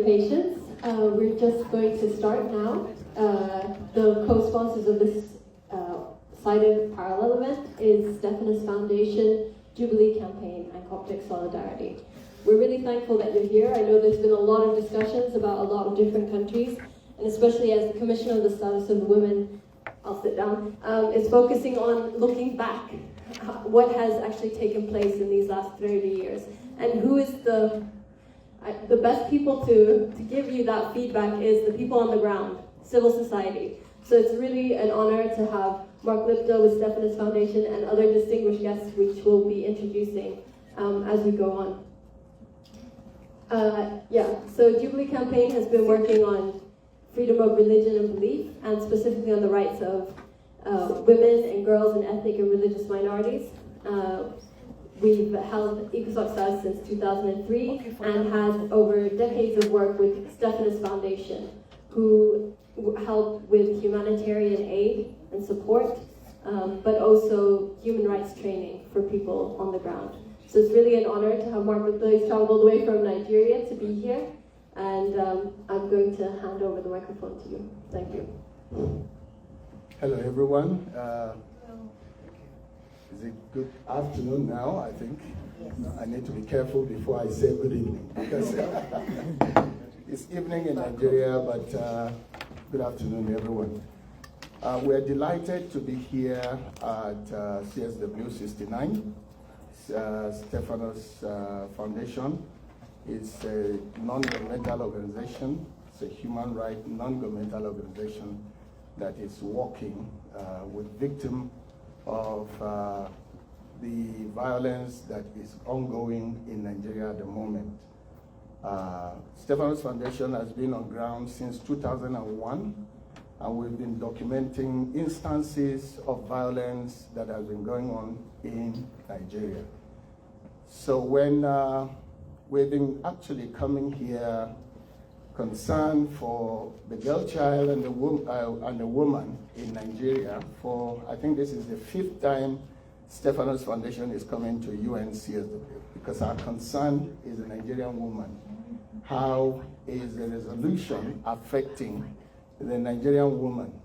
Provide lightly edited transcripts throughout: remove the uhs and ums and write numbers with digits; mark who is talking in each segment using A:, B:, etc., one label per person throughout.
A: patience. We're just going to start now. The co-sponsors of this cited parallel event is Stefanos Foundation, Jubilee Campaign, and Coptic Solidarity. We're really thankful that you're here. I know there's been a lot of discussions about a lot of different countries, and especially as the Commissioner of the Status of the Women, I'll sit down, is focusing on looking back, what has actually taken place in these last 30 years, and who is the best people to give you that feedback is the people on the ground, civil society. So it's really an honor to have Mark Lipto with Stefanos Foundation and other distinguished guests which we'll be introducing as we go on. So Jubilee Campaign has been working on freedom of religion and belief, and specifically on the rights of women and girls and ethnic and religious minorities. We've held ECOSOC status since 2003 and had over decades of work with Stefanos Foundation, who help with humanitarian aid and support, but also human rights training for people on the ground. So it's really an honor to have Mark Lipto. He's traveled all the way from Nigeria to be here, and I'm going to hand over the microphone to you. Thank you.
B: Hello, everyone. Is it good afternoon now, I think? Yes. I need to be careful before I say good evening, because it's evening in Nigeria, but good afternoon, everyone. We're delighted to be here at CSW 69. Stefanos Foundation is a non-governmental organization. It's a human rights non-governmental organization that is working with victims of the violence that is ongoing in Nigeria at the moment. Stefanos Foundation has been on ground since 2001, and we've been documenting instances of violence that has been going on in Nigeria. So when we've been actually coming here concerned for the girl child and the woman in Nigeria for, I think this is the 5th time Stefanos Foundation is coming to UNCSW, because our concern is the Nigerian woman. How is the resolution affecting the Nigerian woman?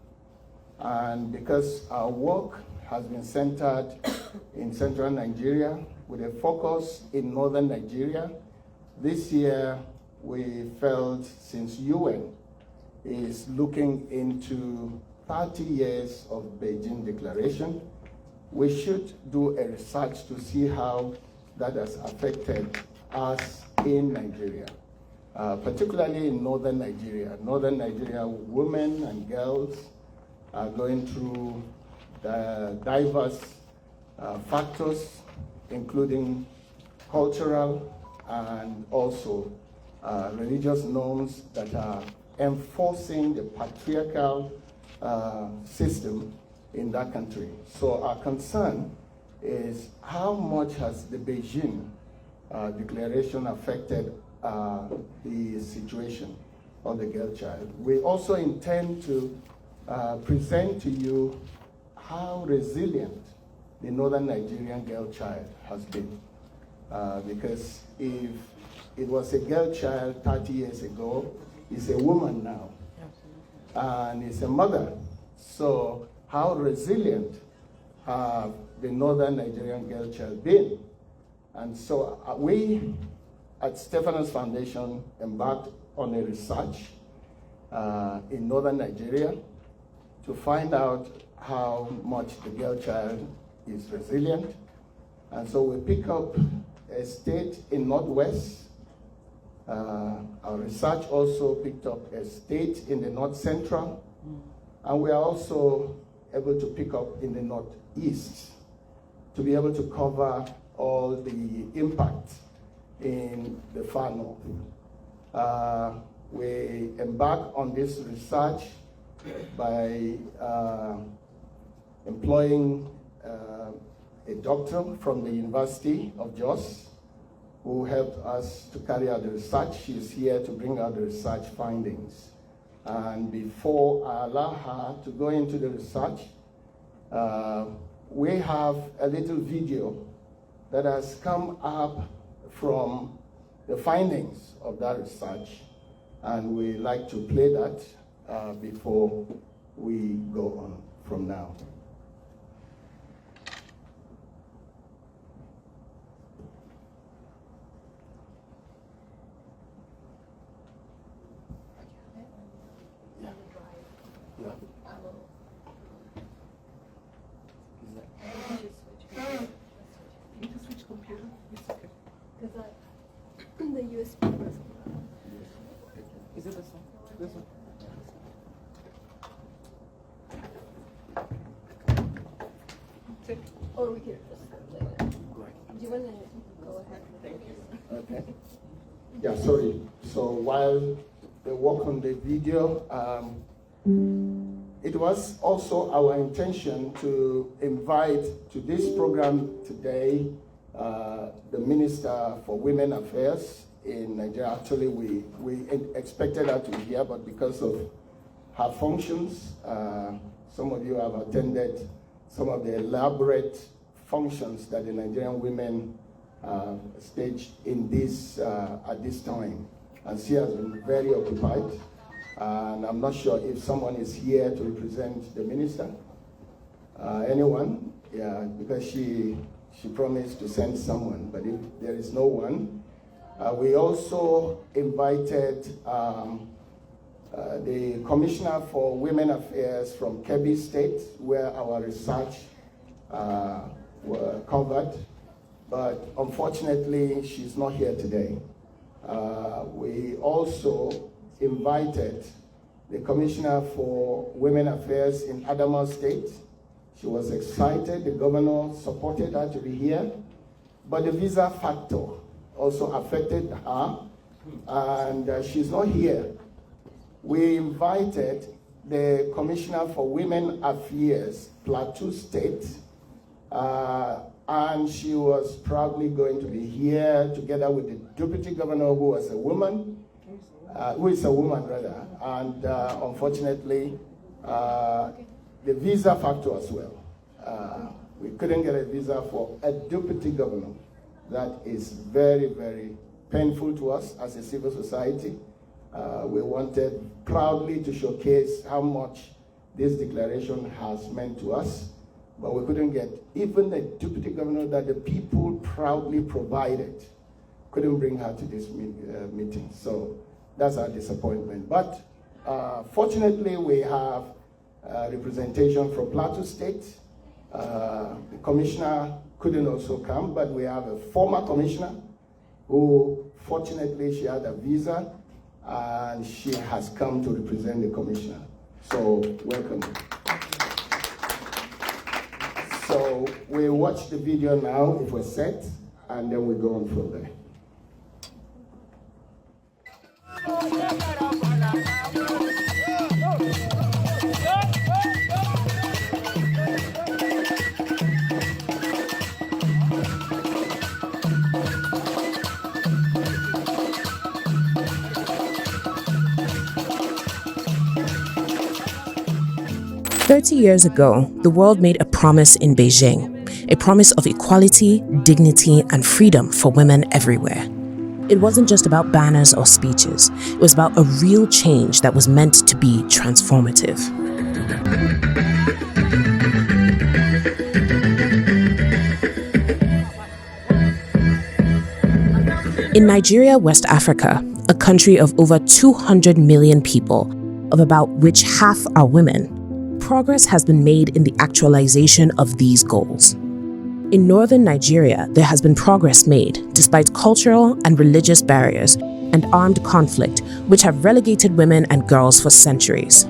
B: And because our work has been centered in central Nigeria with a focus in northern Nigeria, this year we felt, since UN is looking into 30 years of Beijing Declaration, we should do a research to see how that has affected us in Nigeria, particularly in northern Nigeria. Northern Nigeria women and girls are going through diverse factors, including cultural and also religious norms that are enforcing the patriarchal system in that country. So our concern is how much has the Beijing declaration affected the situation of the girl child. We also intend to present to you how resilient the northern Nigerian girl child has been. Because if it was a girl child 30 years ago, it's a woman now. And it's a mother. So how resilient have the northern Nigerian girl child been? And so we at Stefanos Foundation embarked on a research in northern Nigeria to find out how much the girl child is resilient. And so we pick up a state in Northwest. Our research also picked up a state in the North Central, and we are also able to pick up in the Northeast to be able to cover all the impact in the far north. We embark on this research by employing a doctor from the University of Jos, who helped us to carry out the research. She's here to bring out the research findings. And before I allow her to go into the research, we have a little video that has come up from the findings of that research. and we like to play that before we go on from now.
A: The USB.
C: Is it this one? This one?
A: Or we could just play it. Do you want to go ahead? Thank you.
B: Okay. Yeah, sorry. So while they work on the video, it was also our intention to invite to this program today the Minister for Women Affairs in Nigeria. Actually, we expected her to be here, but because of her functions, some of you have attended some of the elaborate functions that the Nigerian women staged in this at this time, and she has been very occupied. And I'm not sure if someone is here to represent the minister. Anyone? Yeah, because she promised to send someone, but if there is no one, we also invited the Commissioner for Women Affairs from Kebbi State, where our research were covered, but unfortunately, she's not here today. We also invited the Commissioner for Women Affairs in Adamawa State. She was excited, the governor supported her to be here, but the visa factor also affected her, and she's not here. We invited the Commissioner for Women Affairs, Plateau State, and she was probably going to be here together with the Deputy Governor, who was a woman, who is a woman rather, and unfortunately, the visa factor as well. We couldn't get a visa for a Deputy Governor. That is very, very painful to us as a civil society. We wanted proudly to showcase how much this declaration has meant to us, but we couldn't get even a Deputy Governor that the people proudly provided. Couldn't bring her to this meeting, so that's our disappointment. But fortunately, we have representation from Plateau State. The commissioner couldn't also come, but we have a former commissioner who, fortunately, she had a visa, and she has come to represent the commissioner. So, welcome. So, we watch the video now, if we're set, and then we go on from there.
D: 30 years ago, the world made a promise in Beijing, a promise of equality, dignity, and freedom for women everywhere. It wasn't just about banners or speeches. It was about a real change that was meant to be transformative. In Nigeria, West Africa, a country of over 200 million people, of about which half are women, progress has been made in the actualization of these goals. In northern Nigeria, there has been progress made despite cultural and religious barriers and armed conflict, which have relegated women and girls for centuries.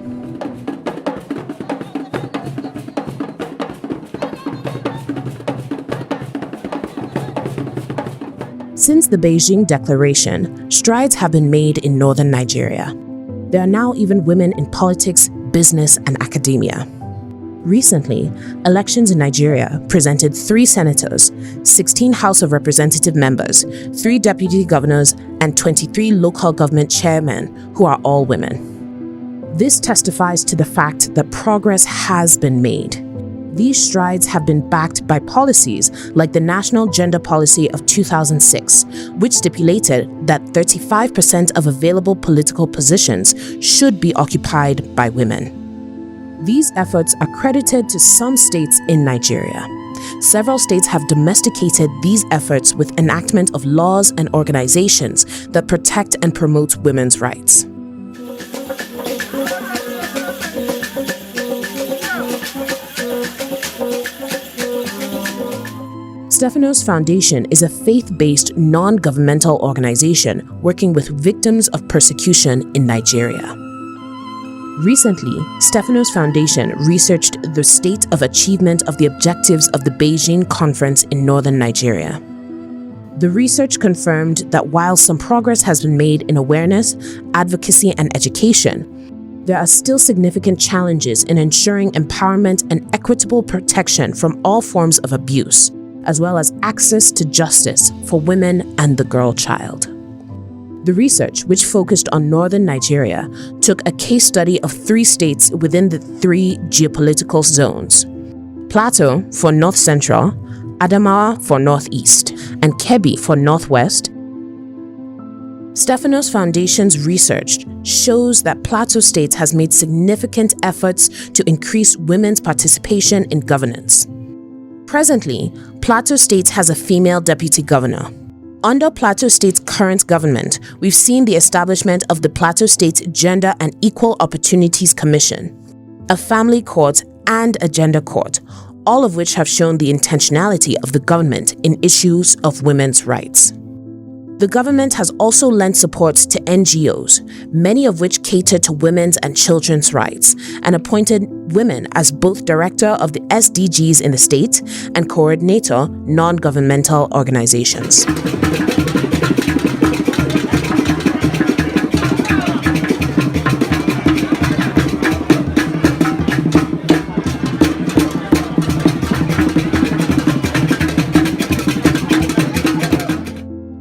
D: Since the Beijing Declaration, strides have been made in northern Nigeria. There are now even women in politics, business, and academia. Recently, elections in Nigeria presented 3 senators, 16 House of Representative members, 3 deputy governors, and 23 local government chairmen, who are all women. This testifies to the fact that progress has been made. These strides have been backed by policies like the National Gender Policy of 2006, which stipulated that 35% of available political positions should be occupied by women. These efforts are credited to some states in Nigeria. Several states have domesticated these efforts with enactment of laws and organizations that protect and promote women's rights. Stefanos Foundation is a faith-based, non-governmental organization working with victims of persecution in Nigeria. Recently, Stefanos Foundation researched the state of achievement of the objectives of the Beijing conference in northern Nigeria. The research confirmed that while some progress has been made in awareness, advocacy, and education, there are still significant challenges in ensuring empowerment and equitable protection from all forms of abuse, as well as access to justice for women and the girl child. The research, which focused on northern Nigeria, took a case study of 3 states within the 3 geopolitical zones: Plateau for North Central, Adamawa for Northeast, and Kebbi for Northwest. Stefanos Foundation's research shows that Plateau State has made significant efforts to increase women's participation in governance. Presently, Plateau State has a female deputy governor. Under Plateau State's current government, we've seen the establishment of the Plateau State Gender and Equal Opportunities Commission, a family court, and a gender court, all of which have shown the intentionality of the government in issues of women's rights. The government has also lent support to NGOs, many of which cater to women's and children's rights, and appointed women as both director of the SDGs in the state and coordinator non-governmental organizations.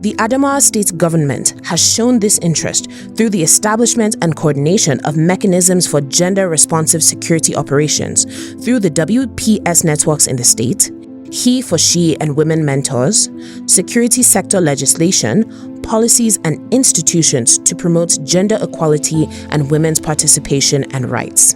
D: The Adamawa State government has shown this interest through the establishment and coordination of mechanisms for gender-responsive security operations through the WPS networks in the state, He for She and Women Mentors, security sector legislation, policies and institutions to promote gender equality and women's participation and rights.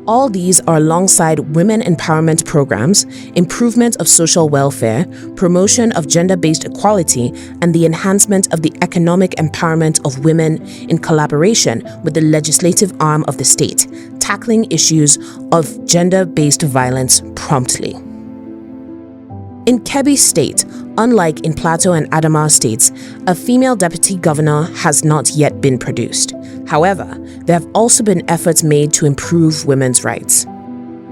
D: All these are alongside women empowerment programs, improvement of social welfare, promotion of gender-based equality, and the enhancement of the economic empowerment of women in collaboration with the legislative arm of the state, tackling issues of gender-based violence promptly. In Kebbi State, unlike in Plateau and Adamawa states, a female deputy governor has not yet been produced. However, there have also been efforts made to improve women's rights.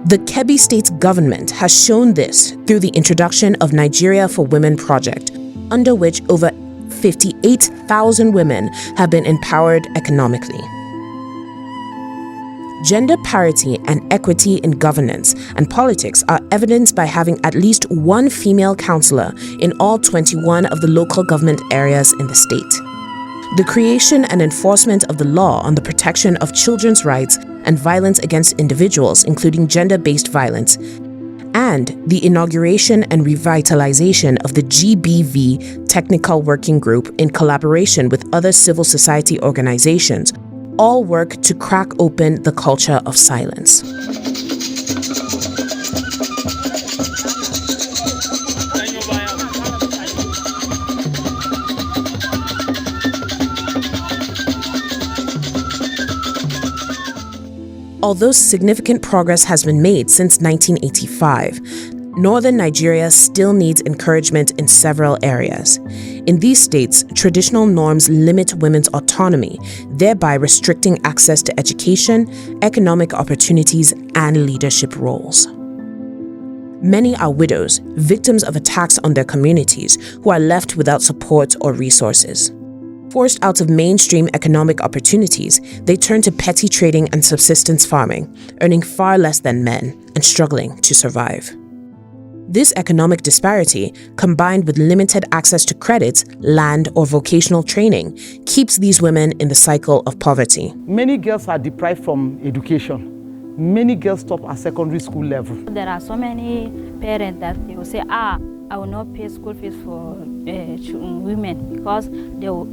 D: The Kebbi State government has shown this through the introduction of Nigeria for Women project, under which over 58,000 women have been empowered economically. Gender parity and equity in governance and politics are evidenced by having at least one female councillor in all 21 of the local government areas in the state. The creation and enforcement of the law on the protection of children's rights and violence against individuals, including gender-based violence, and the inauguration and revitalization of the GBV Technical Working Group in collaboration with other civil society organizations all work to crack open the culture of silence. Although significant progress has been made since 1985, northern Nigeria still needs encouragement in several areas. In these states, traditional norms limit women's autonomy, thereby restricting access to education, economic opportunities, and leadership roles. Many are widows, victims of attacks on their communities, who are left without support or resources. Forced out of mainstream economic opportunities, they turn to petty trading and subsistence farming, earning far less than men and struggling to survive. This economic disparity, combined with limited access to credit, land, or vocational training, keeps these women in the cycle of poverty.
C: Many girls are deprived from education. many girls stop at secondary school level.
E: There are so many parents that they will say, I will not pay school fees for women because they will,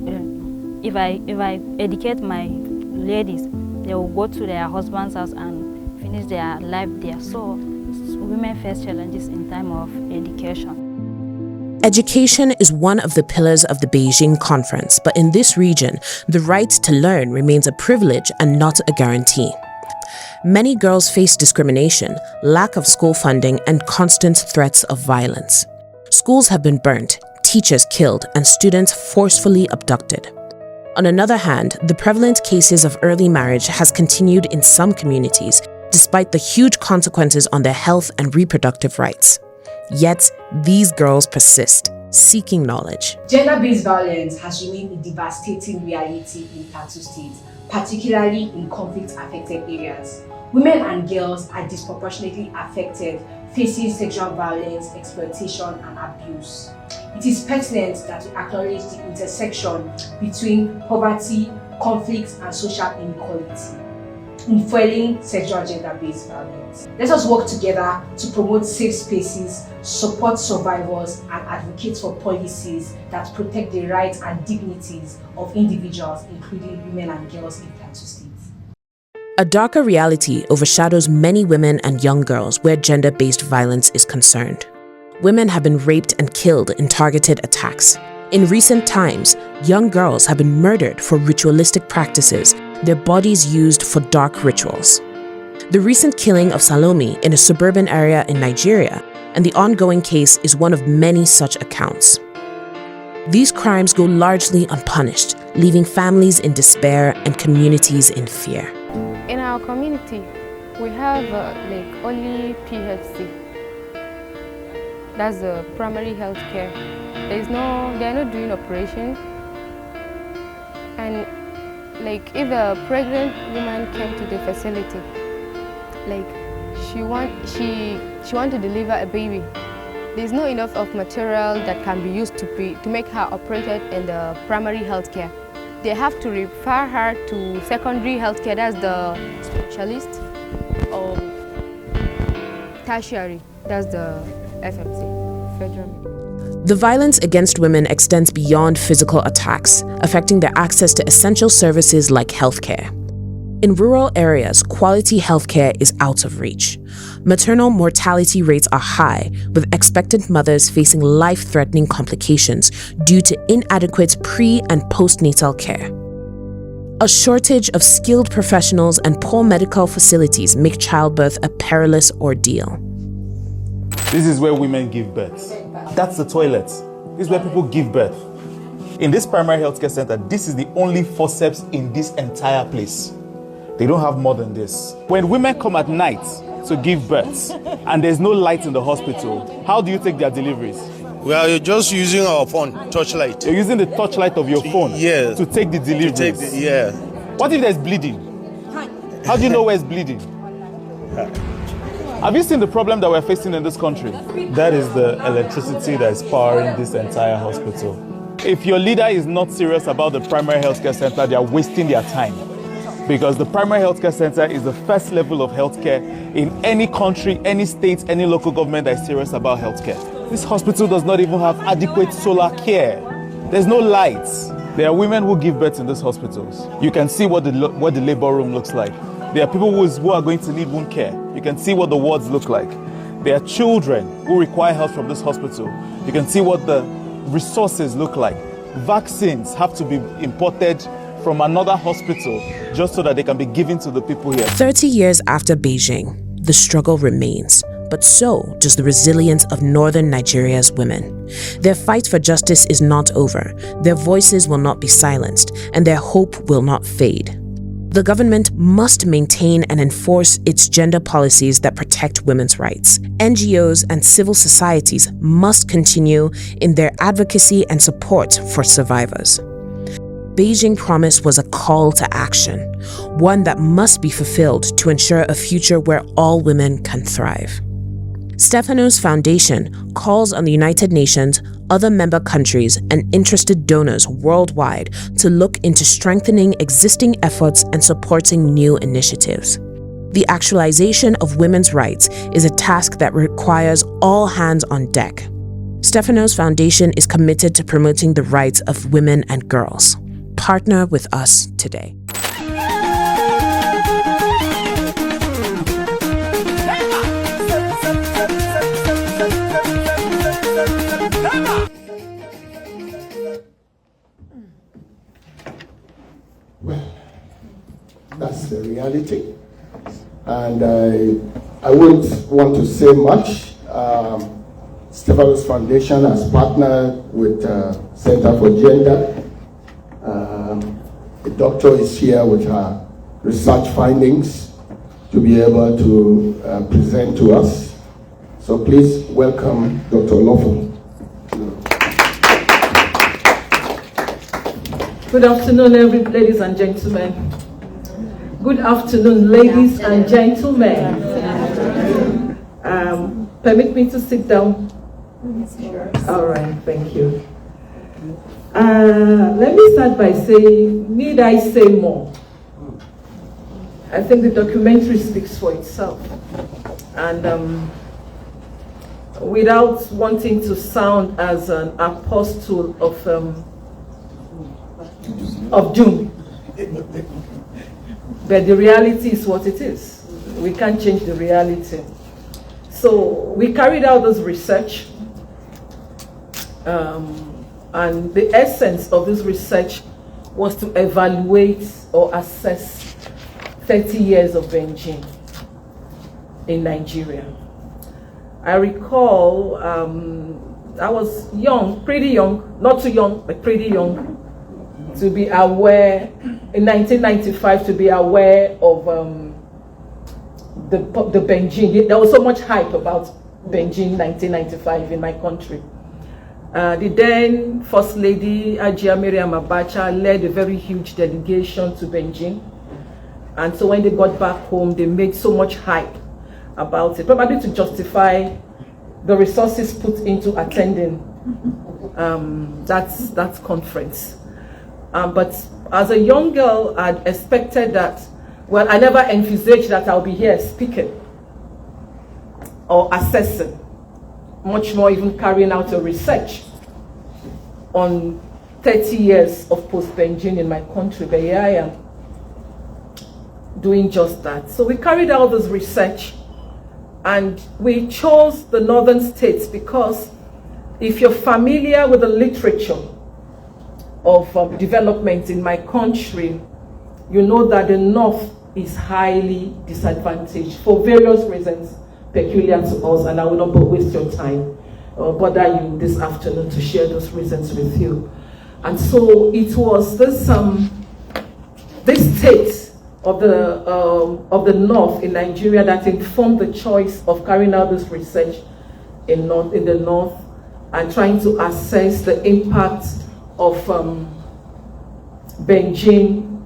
E: if I educate my ladies, they will go to their husband's house and finish their life there. So women face challenges in time of education.
D: Education is one of the pillars of the Beijing conference, but in this region, the right to learn remains a privilege and not a guarantee. Many girls face discrimination, lack of school funding, and constant threats of violence. Schools have been burnt, teachers killed, and students forcefully abducted. On another hand, the prevalent cases of early marriage has continued in some communities, despite the huge consequences on their health and reproductive rights. Yet, these girls persist, seeking knowledge.
F: Gender-based violence has remained a devastating reality in Plateau State, particularly in conflict-affected areas. Women and girls are disproportionately affected, facing sexual violence, exploitation, and abuse. It is pertinent that we acknowledge the intersection between poverty, conflict, and social inequality in fueling sexual gender-based violence. Let us work together to promote safe spaces, support survivors, and advocate for policies that protect the rights and dignities of individuals, including women and girls in Plateau State.
D: A darker reality overshadows many women and young girls where gender-based violence is concerned. Women have been raped and killed in targeted attacks. In recent times, young girls have been murdered for ritualistic practices, their bodies used for dark rituals. The recent killing of Salome in a suburban area in Nigeria and the ongoing case is one of many such accounts. These crimes go largely unpunished, leaving families in despair and communities in fear.
G: In our community, we have only PHC. That's the primary health care. They are not doing operation. And if a pregnant woman came to the facility, she want to deliver a baby, there's not enough of material that can be used to make her operated in the primary health care. They have to refer her to secondary health care, that's the specialist, or tertiary, that's the FMC, federal.
D: The violence against women extends beyond physical attacks, affecting their access to essential services like healthcare. In rural areas, quality healthcare is out of reach. Maternal mortality rates are high, with expectant mothers facing life-threatening complications due to inadequate pre- and postnatal care. A shortage of skilled professionals and poor medical facilities make childbirth a perilous ordeal.
H: This is where women give birth. That's the toilet. This is where people give birth. In this primary healthcare center, this is the only forceps in this entire place. They don't have more than this. When women come at night to give birth and there's no light in the hospital, how do you take their deliveries?
I: We are just using our phone, torchlight.
H: You're using the torchlight of your phone to take the deliveries? What if there's bleeding? How do you know where it's bleeding? Have you seen the problem that we're facing in this country? That is the electricity that is powering this entire hospital. If your leader is not serious about the primary healthcare center, they are wasting their time. Because the primary healthcare center is the first level of healthcare in any country, any state, any local government that is serious about healthcare. This hospital does not even have adequate solar care. There's no lights. There are women who give birth in these hospitals. You can see what the labor room looks like. There are people who are going to need wound care. You can see what the wards look like. There are children who require help from this hospital. You can see what the resources look like. Vaccines have to be imported from another hospital just so that they can be given to the people here.
D: 30 years after Beijing, the struggle remains, but so does the resilience of northern Nigeria's women. Their fight for justice is not over, their voices will not be silenced, and their hope will not fade. The government must maintain and enforce its gender policies that protect women's rights. NGOs and civil societies must continue in their advocacy and support for survivors. Beijing Promise was a call to action, one that must be fulfilled to ensure a future where all women can thrive. Stefanos Foundation calls on the United Nations, other member countries, and interested donors worldwide to look into strengthening existing efforts and supporting new initiatives. The actualization of women's rights is a task that requires all hands on deck. Stefanos Foundation is committed to promoting the rights of women and girls. Partner with us today.
B: Well, that's the reality. And I wouldn't want to say much. Stefanos Foundation has partnered with Center for Gender. The doctor is here with her research findings to be able to present to us. So please welcome Dr. Olofu.
J: Good afternoon, ladies and gentlemen. Good afternoon, ladies and gentlemen. Permit me to sit down. All right, thank you. Let me start by saying, need I say more? I think the documentary speaks for itself. And without wanting to sound as an apostle of doom, but the reality is what it is. We can't change the reality. So we carried out this research, and the essence of this research was to evaluate or assess 30 years of Beijing in Nigeria. I recall I was young, pretty young, not too young, but pretty young, to be aware, in 1995, to be aware of the Beijing. There was so much hype about Beijing 1995 in my country. The then First Lady Ajia Miriam Abacha led a very huge delegation to Beijing. And so when they got back home, they made so much hype about it, probably to justify the resources put into attending that conference. But as a young girl, I'd expected that, well, I never envisaged that I'll be here speaking or assessing, much more even carrying out a research on 30 years of post-Beijing in my country. But here I am doing just that. So we carried out this research, and we chose the northern states because if you're familiar with the literature of development in my country, you know that the north is highly disadvantaged for various reasons peculiar to us, and I will not waste your time or bother you this afternoon to share those reasons with you. And so it was this state of the north in Nigeria that informed the choice of carrying out this research in the north and trying to assess the impact of Beijing,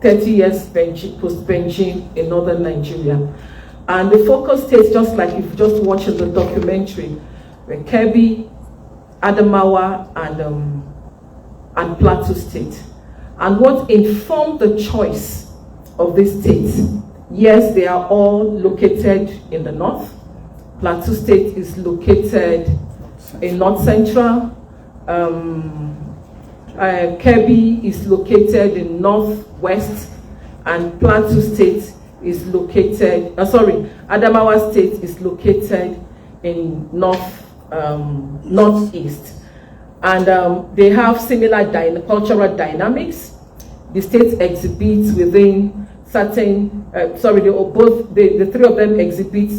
J: 30 years post-Beijing in northern Nigeria. And the focus states, just like you've just watched the documentary, were Kebbi, Adamawa, and Plateau State. And what informed the choice of these states? Yes, they are all located in the north. Plateau State is located in north central. Kebbi is located in northwest, and Plateau State is located, Adamawa State is located in northeast. And they have similar cultural dynamics. The states exhibit within certain, the three of them exhibit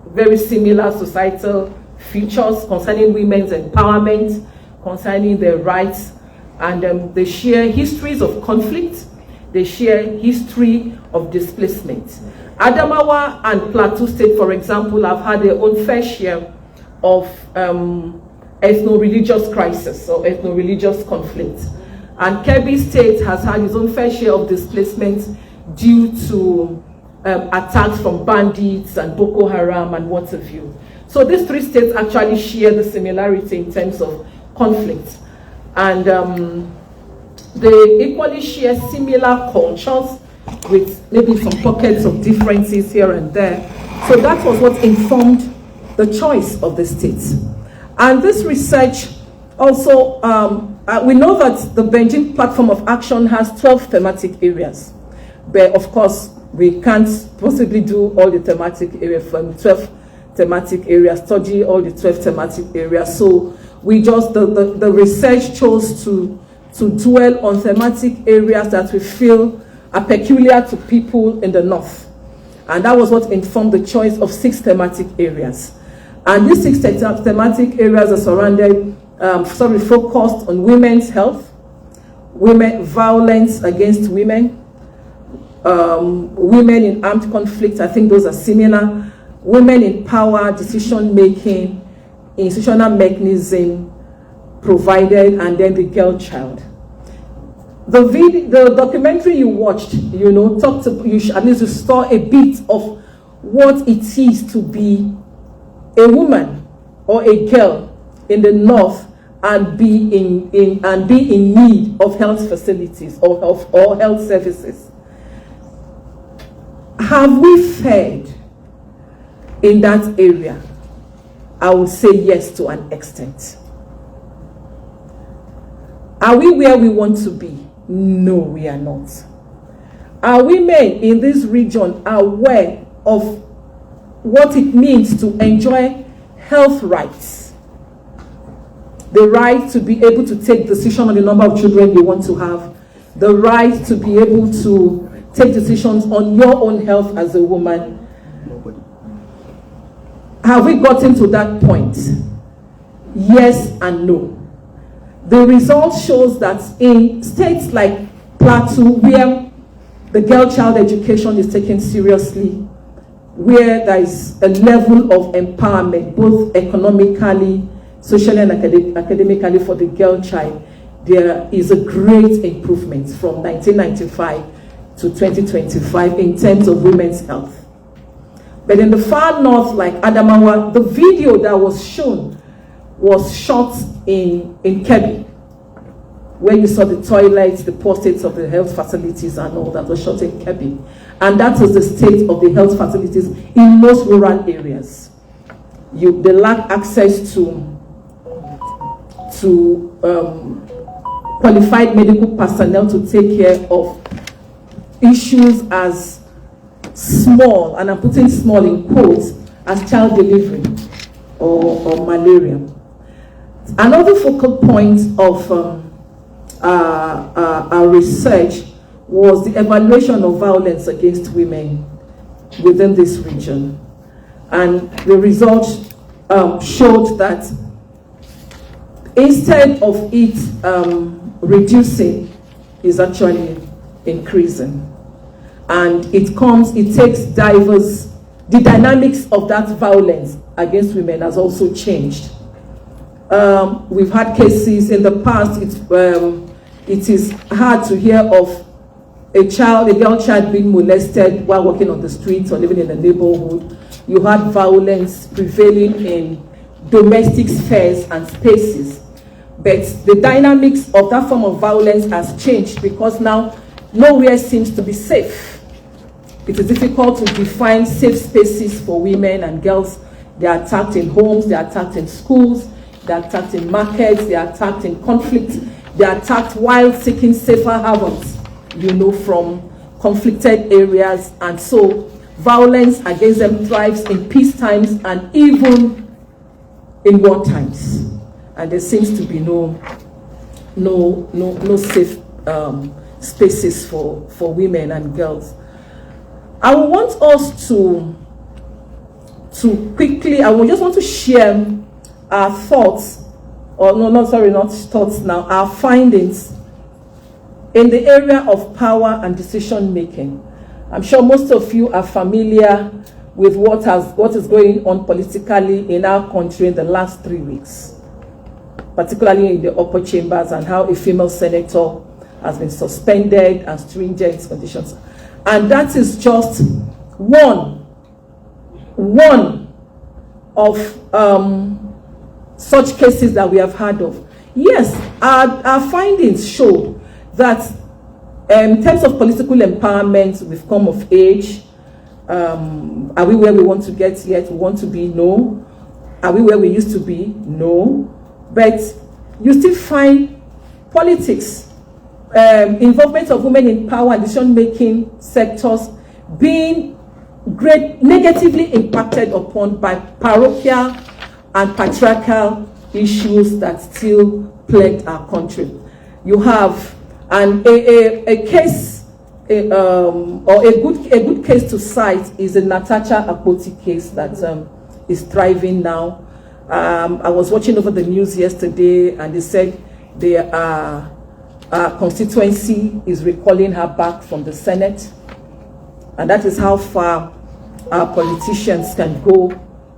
J: very similar societal features concerning women's empowerment, concerning their rights, and they share histories of conflict. They share history of displacement. Adamawa and Plateau State, for example, have had their own fair share of ethno-religious crisis or ethno-religious conflict. And Kebbi State has had its own fair share of displacement due to attacks from bandits and Boko Haram and what have you. So these three states actually share the similarity in terms of conflict. And they equally share similar cultures with maybe some pockets of differences here and there. So that was what informed the choice of the states. And this research also, we know that the Beijing Platform of Action has 12 thematic areas. But of course, we can't possibly do all the thematic areas from 12 thematic areas, study all the 12 thematic areas. So we just, the research chose to dwell on thematic areas that we feel are peculiar to people in the North. And that was what informed the choice of 6 thematic areas. And these 6 thematic areas are surrounded, focused on women's health, violence against women, women in armed conflict, I think those are similar, women in power, decision making, institutional mechanism provided, and then the girl child. The documentary you watched, you know, at least you saw a bit of what it is to be a woman or a girl in the North and be in need of health facilities or health services. Have we fared in that area? I would say yes to an extent. Are we where we want to be? No, we are not. Are women in this region aware of what it means to enjoy health rights? The right to be able to take decisions on the number of children you want to have, the right to be able to take decisions on your own health as a woman. Have we gotten to that point? Yes and no. The result shows that in states like Plateau, where the girl-child education is taken seriously, where there is a level of empowerment, both economically, socially, and academically for the girl child, there is a great improvement from 1995 to 2025 in terms of women's health. But in the far north, like Adamawa, the video that was shown was shot in Kebbi, where you saw the toilets, the portraits of the health facilities and all that was shot in Kebbi. And that was the state of the health facilities in most rural areas. They lack access to qualified medical personnel to take care of issues as small, and I'm putting small in quotes, as child delivery or malaria. Another focal point of our research was the evaluation of violence against women within this region. And the results showed that instead of it reducing, is actually increasing. And it takes the dynamics of that violence against women has also changed. We've had cases in the past, it is hard to hear of a girl child being molested while walking on the streets or living in a neighborhood. You had violence prevailing in domestic spheres and spaces. But the dynamics of that form of violence has changed because now nowhere seems to be safe. It is difficult to define safe spaces for women and girls. They are attacked in homes, they are attacked in schools, they are attacked in markets, they are attacked in conflict, they are attacked while seeking safer havens, from conflicted areas. And so violence against them thrives in peace times and even in war times. And there seems to be no safe spaces for women and girls. I want us to quickly, just want to share our thoughts, our findings in the area of power and decision making. I'm sure most of you are familiar with what is going on politically in our country in the last 3 weeks, particularly in the upper chambers, and how a female senator has been suspended and stringent conditions. And that is just one of such cases that we have heard of. Yes, our findings showed that In terms of political empowerment, we've come of age. Are we where we want to get yet? We want to be? No. Are we where we used to be? No. But you still find politics, involvement of women in power and decision-making sectors being negatively impacted upon by parochial and patriarchal issues that still plague our country. You have a case, or a good case to cite is the Natasha Akpoti case that is thriving now. I was watching over the news yesterday, and they said their constituency is recalling her back from the Senate, and that is how far our politicians can go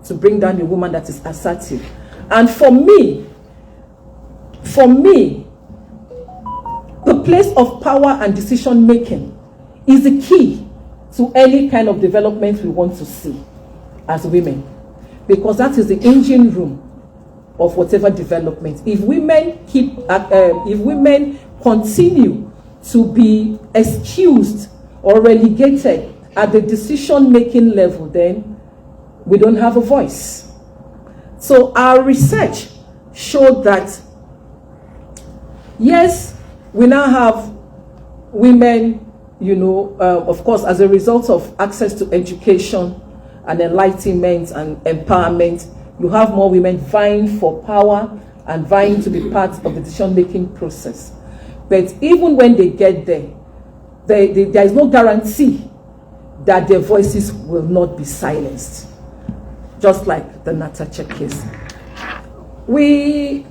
J: to bring down a woman that is assertive. And for me, the place of power and decision making is the key to any kind of development we want to see as women, because that is the engine room of whatever development. If women continue to be excused or relegated at the decision making level, then we don't have a voice. So our research showed that yes, we now have women, of course, as a result of access to education and enlightenment and empowerment, you have more women vying for power and vying to be part of the decision-making process. But even when they get there, there is no guarantee that their voices will not be silenced, just like the Natasha case. The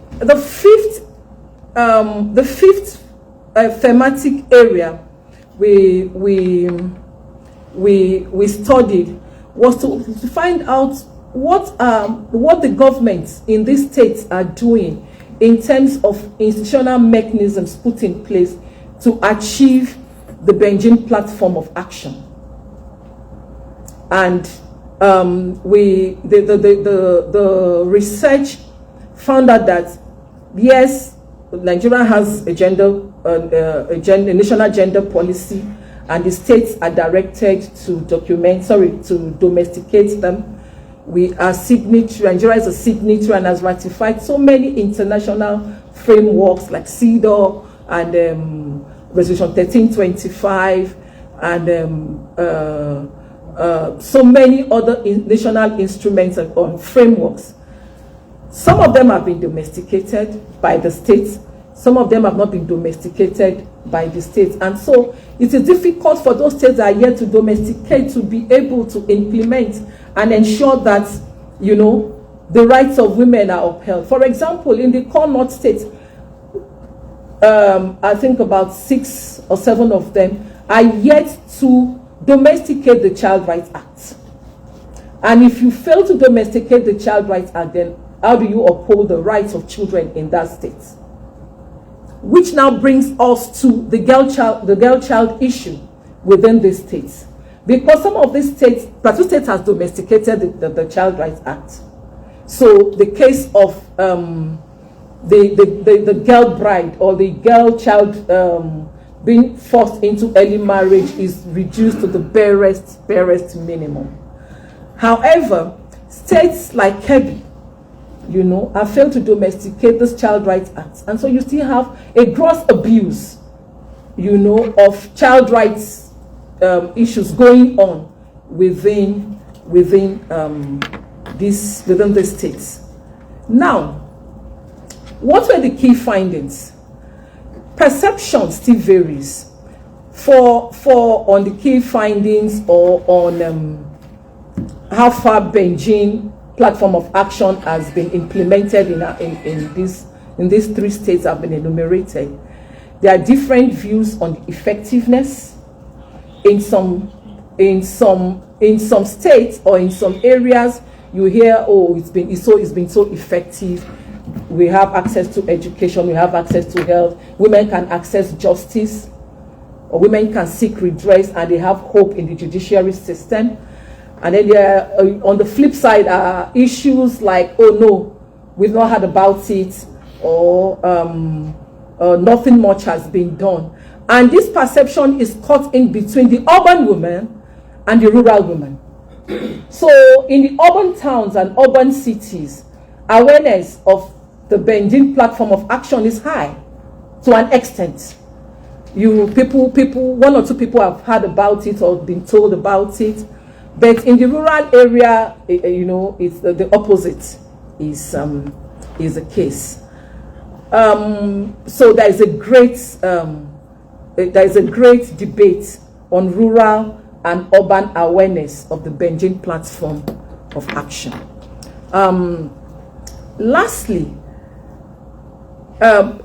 J: fifth thematic area we studied was to find out what the governments in these states are doing in terms of institutional mechanisms put in place to achieve the Beijing platform of action. And the research found out that yes, Nigeria has a national gender policy, and the states are directed to domesticate them. Nigeria is a signatory and has ratified so many international frameworks like CEDAW and Resolution 1325 and so many other national instruments and frameworks. Some of them have been domesticated by the states. Some of them have not been domesticated by the states. And so it is difficult for those states that are yet to domesticate to be able to implement and ensure that, the rights of women are upheld. For example, in the core North states, I think about 6 or 7 of them are yet to domesticate the Child Rights Act. And if you fail to domesticate the Child Rights Act, then how do you uphold the rights of children in that state? Which now brings us to the girl child issue within these states. Because some of these states, Plateau State has domesticated the Child Rights Act. So the case of the girl bride or the girl child being forced into early marriage is reduced to the barest minimum. However, states like Kebbi, have failed to domesticate this Child Rights Act. And so you still have a gross abuse, of child rights issues going on within the states. Now, what were the key findings? Perception still varies on the key findings or on how far Beijing platform of action has been implemented in these 3 states have been enumerated. There are different views on the effectiveness. In some states or in some areas, you hear, it's been so effective. We have access to education, we have access to health, women can access justice, or women can seek redress, and they have hope in the judiciary system. And then there are, on the flip side, are issues like, oh no, we've not heard about it, or nothing much has been done. And this perception is caught in between the urban women and the rural women. So in the urban towns and urban cities, awareness of the Beijing platform of action is high to an extent. One or two people have heard about it or been told about it, but in the rural area, it's the opposite is the case. So there is a great debate on rural and urban awareness of the Beijing platform of action. Lastly, one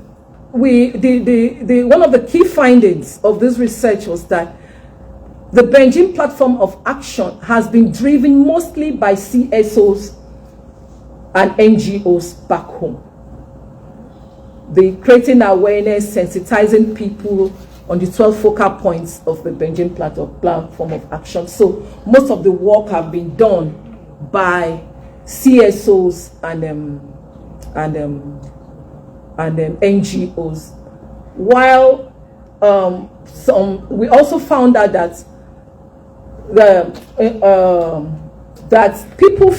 J: of the key findings of this research was that the Beijing platform of action has been driven mostly by CSOs and NGOs back home. The creating awareness, sensitizing people on the 12 focal points of the Beijing platform of action. So most of the work have been done by CSOs and NGOs. While we also found out that most people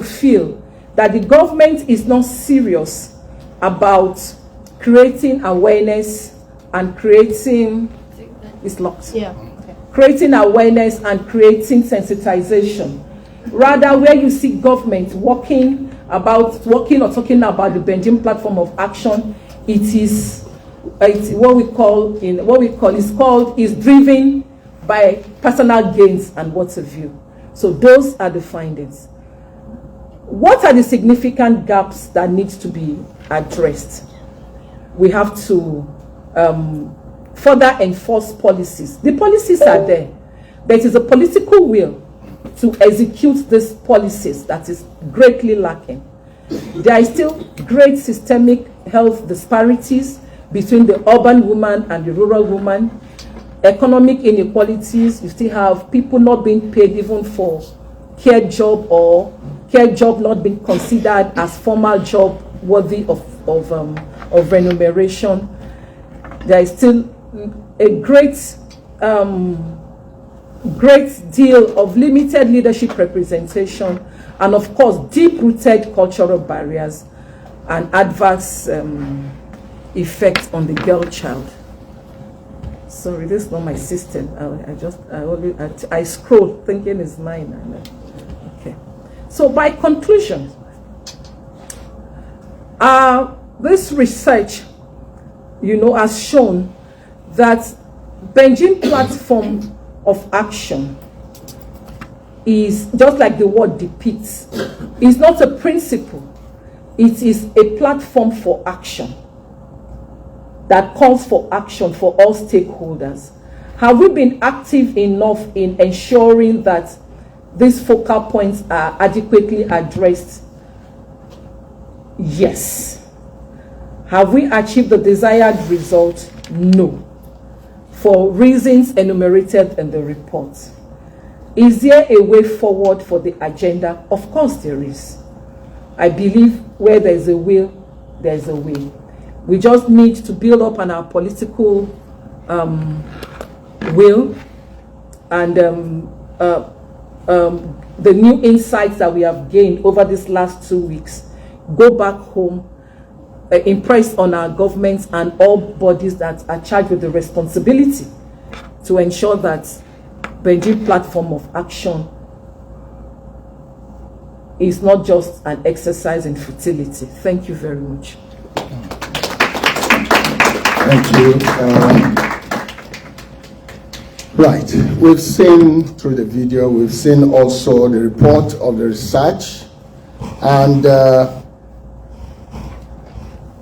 J: feel that the government is not serious about creating awareness and creating creating awareness and creating sensitization. Rather, where you see government talking about the Beijing platform of action, it's driven by personal gains and what have you. So those are the findings. What are the significant gaps that need to be addressed? We have to further enforce policies. The policies are there. There is a political will to execute these policies that is greatly lacking. There is still great systemic health disparities between the urban woman and the rural woman. Economic inequalities, you still have people not being paid even for care job, or care job not being considered as formal job worthy of remuneration. There is still a great deal of limited leadership representation, and of course deep-rooted cultural barriers and adverse effects on the girl child. Sorry, this is not my system. I scroll thinking it's mine. Okay. So by conclusion, this research, has shown that Beijing platform of action is, just like the word depicts, is not a principle. It is a platform for action that calls for action for all stakeholders. Have we been active enough in ensuring that these focal points are adequately addressed? Yes. Have we achieved the desired result? No. For reasons enumerated in the report. Is there a way forward for the agenda? Of course there is. I believe where there is a will, there is a way. We just need to build up on our political will and the new insights that we have gained over these last 2 weeks. Go back home, impress on our governments and all bodies that are charged with the responsibility to ensure that Beijing platform of action is not just an exercise in futility. Thank you very much.
B: Thank you. Right, we've seen through the video, we've seen also the report of the research, and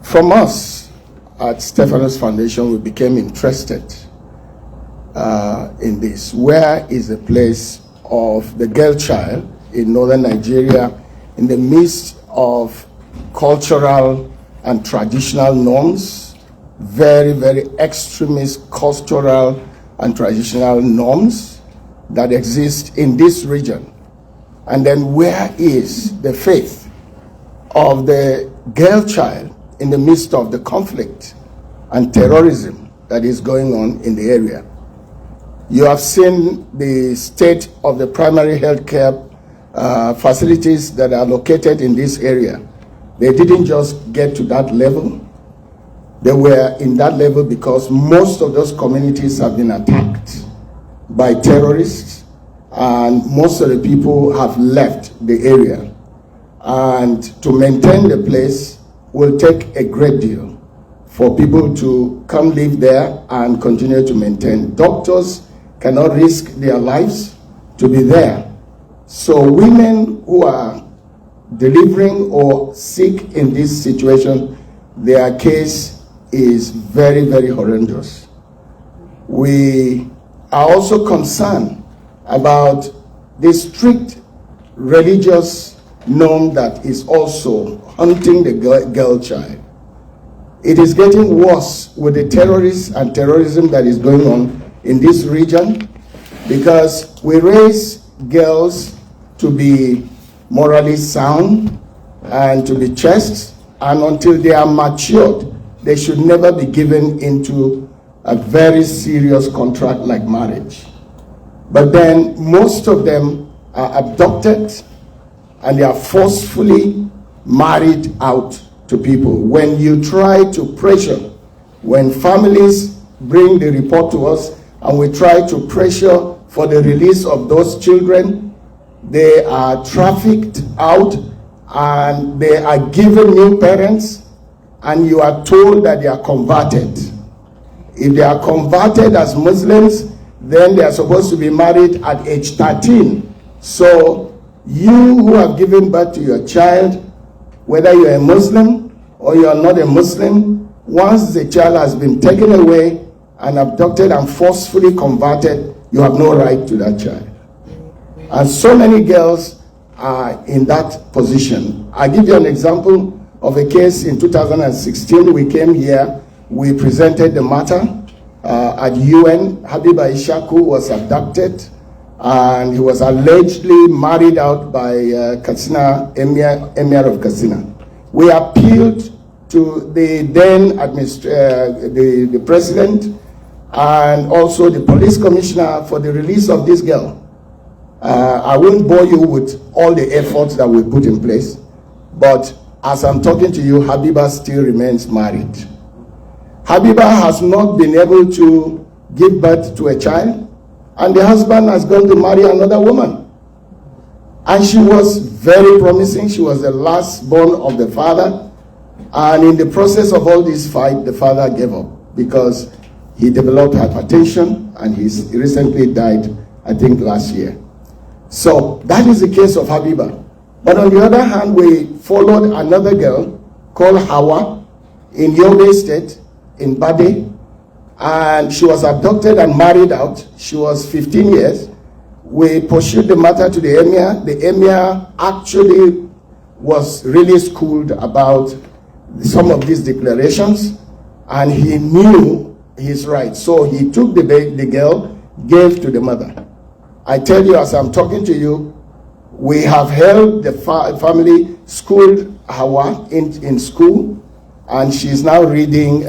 B: from us at Stefanos Foundation, we became interested in this. Where is the place of the girl child in northern Nigeria in the midst of cultural and traditional norms, very, very extremist cultural and traditional norms that exist in this region? And then where is the faith of the girl child in the midst of the conflict and terrorism that is going on in the area. You have seen the state of the primary health care facilities that are located in this area. They didn't just get to that level. They were in that level because most of those communities have been attacked by terrorists, and most of the people have left the area. And to maintain the place will take a great deal for people to come live there and continue to maintain. Doctors cannot risk their lives to be there. So women who are delivering or sick in this situation, their case is very, very horrendous. We are also concerned about the strict religious norm that is also hunting the girl child. It is getting worse with the terrorists and terrorism that is going on in this region, because we raise girls to be morally sound and to be chaste, and until they are matured, they should never be given into a very serious contract like marriage. But then most of them are abducted and they are forcefully married out to people. When you try to pressure, when families bring the report to us and we try to pressure for the release of those children, they are trafficked out and they are given new parents, and you are told that they are converted. If they are converted as Muslims, then they are supposed to be married at age 13. So you who have given birth to your child, whether you are a Muslim or you are not a Muslim, once the child has been taken away and abducted and forcefully converted, you have no right to that child. And so many girls are in that position. I'll give you an example of a case in 2016. We came here, we presented the matter at UN. Habiba Ishaku was abducted and he was allegedly married out by Katsina, Emir of Katsina. We appealed to the then the president and also the police commissioner for the release of this girl. I won't bore you with all the efforts that we put in place, but as I'm talking to you, Habiba still remains married. Habiba has not been able to give birth to a child, and the husband has gone to marry another woman. And she was very promising. She was the last born of the father. And in the process of all this fight, the father gave up because he developed hypertension and he recently died, I think last year. So that is the case of Habiba. But on the other hand, we followed another girl called Hawa in Yobe State, in Bade, and she was abducted and married out. She was 15 years. We pursued the matter to the Emir. The Emir actually was really schooled about some of these declarations, and he knew his rights. So he took the girl, gave to the mother. I tell you, as I'm talking to you, we have held the family, schooled Hawa in school, and she's now reading,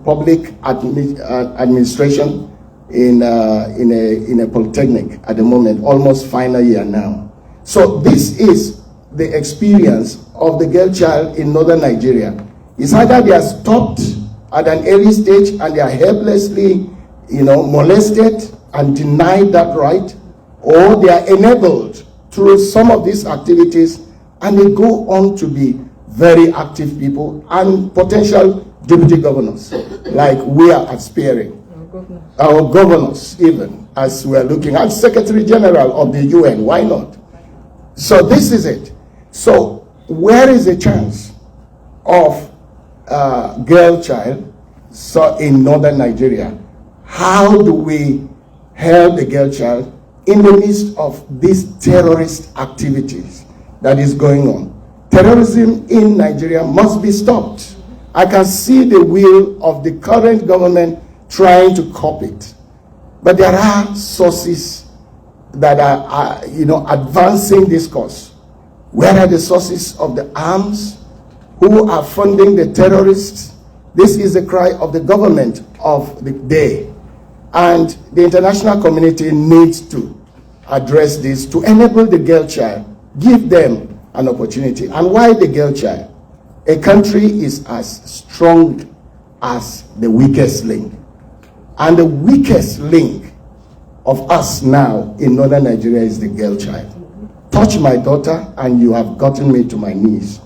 B: public administration in a polytechnic at the moment, almost final year now. So this is the experience of the girl child in northern Nigeria. It's either they are stopped at an early stage and they are helplessly, molested and denied that right, or they are enabled through some of these activities and they go on to be very active people and potential deputy governors, like we are aspiring. Our governors even, as we are looking at Secretary General of the UN, why not? So this is it. So where is the chance of girl child in northern Nigeria? How do we help the girl child in the midst of these terrorist activities that is going on? Terrorism in Nigeria must be stopped. I can see the will of the current government trying to cop it. But there are sources that are advancing this cause. Where are the sources of the arms? Who are funding the terrorists? This is the cry of the government of the day. And the international community needs to address this to enable the girl child, give them an opportunity. And why the girl child? A country is as strong as the weakest link. And the weakest link of us now in northern Nigeria is the girl child. Touch my daughter and you have gotten me to my knees.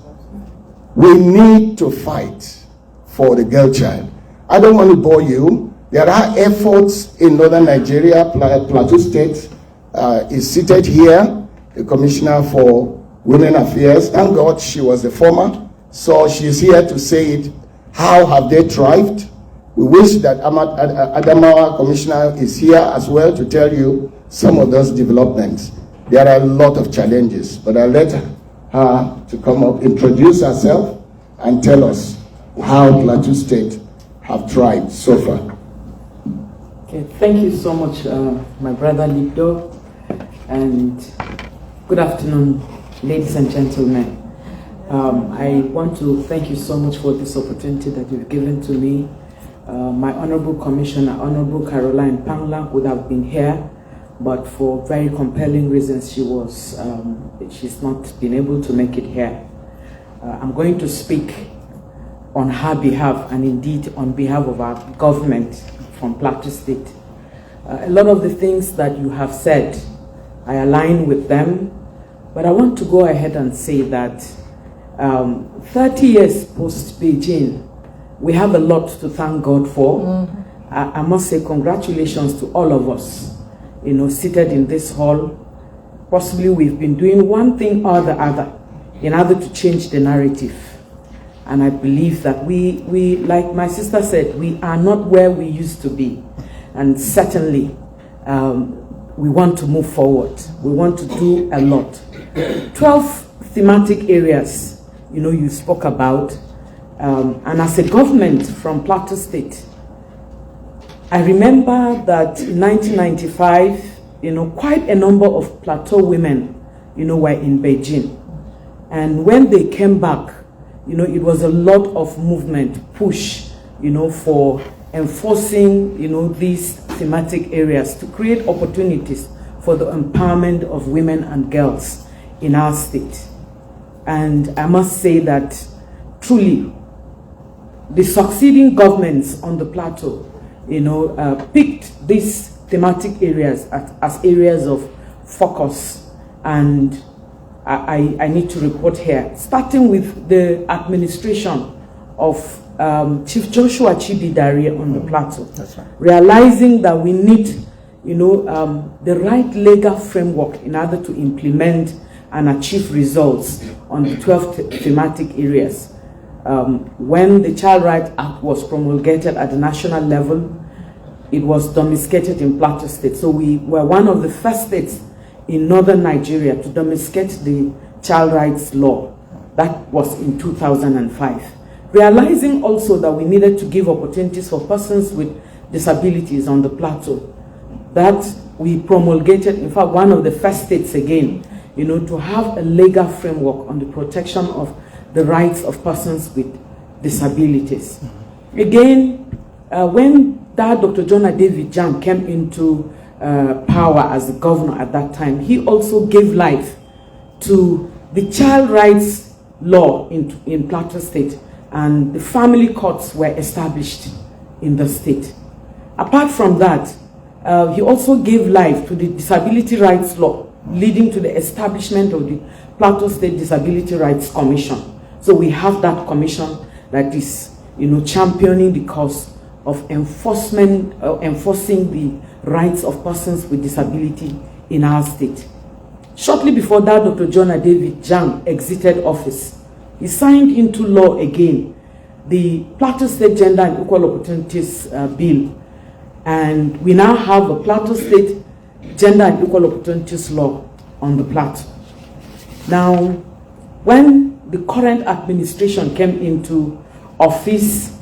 B: We need to fight for the girl child. I don't want to bore you. There are efforts in northern Nigeria. Plateau State is seated here, the Commissioner for Women Affairs. Thank God she was the former, so she's here to say it. How have they thrived? We wish that Adamawa Commissioner is here as well to tell you some of those developments. There are a lot of challenges, but I'll let her to come up, introduce herself, and tell us how Plateau State have thrived so far.
K: Okay, thank you so much, my brother Lipdo, and good afternoon, ladies and gentlemen. I want to thank you so much for this opportunity that you've given to me. My Honorable Commissioner, Honorable Caroline Pangla, would have been here, but for very compelling reasons, she's not been able to make it here. I'm going to speak on her behalf and indeed on behalf of our government from Plateau State. A lot of the things that you have said, I align with them, but I want to go ahead and say that 30 years post-Beijing, we have a lot to thank God for. I must say congratulations to all of us, seated in this hall. Possibly we've been doing one thing or the other in order to change the narrative. And I believe that we, like my sister said, we are not where we used to be. And certainly, we want to move forward. We want to do a lot. 12 thematic areas, you spoke about. And as a government from Plateau State, I remember that in 1995, quite a number of Plateau women, were in Beijing. And when they came back, it was a lot of movement, push, for enforcing, these thematic areas to create opportunities for the empowerment of women and girls in our state. And I must say that truly, the succeeding governments on the plateau, picked these thematic areas as areas of focus. And I need to report here, starting with the administration of Chief Joshua Chibidari on the plateau. That's right. Realizing that we need, the right legal framework in order to implement and achieve results on the 12 thematic areas. When the Child Rights Act was promulgated at the national level, it was domesticated in Plateau State. So we were one of the first states in northern Nigeria to domesticate the child rights law. That was in 2005. Realizing also that we needed to give opportunities for persons with disabilities on the plateau, that we promulgated, in fact, one of the first states again, to have a legal framework on the protection of the rights of persons with disabilities. Again, when Dr. John Davyjam came into power as the governor at that time, he also gave life to the child rights law in Plateau State, and the family courts were established in the state. Apart from that, he also gave life to the disability rights law, leading to the establishment of the Plateau State Disability Rights Commission. So we have that commission that is, championing the cause of enforcing the rights of persons with disability in our state. Shortly before that, Dr. John Davyjam exited office. He signed into law again the Plateau State Gender and Equal Opportunities Bill. And we now have a Plateau State Gender and Equal Opportunities Law on the plateau. Now, when the current administration came into office,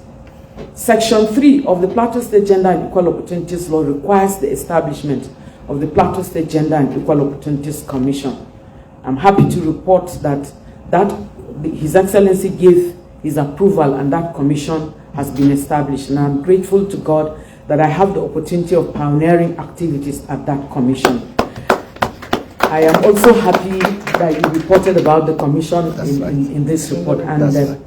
K: Section 3 of the Plateau State Gender and Equal Opportunities Law requires the establishment of the Plateau State Gender and Equal Opportunities Commission. I'm happy to report that His Excellency gave his approval, and that commission has been established. And I'm grateful to God that I have the opportunity of pioneering activities at that commission. I am also happy that you reported about the commission in this report. And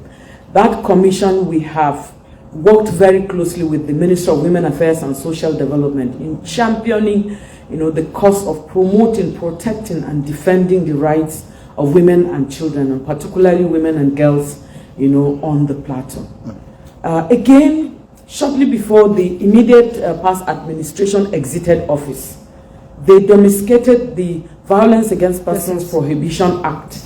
K: that commission, we have worked very closely with the Minister of Women Affairs and Social Development in championing, the cause of promoting, protecting, and defending the rights of women and children, and particularly women and girls, on the Plateau. Again, shortly before the immediate past administration exited office, they domesticated the Violence Against Persons Prohibition Act.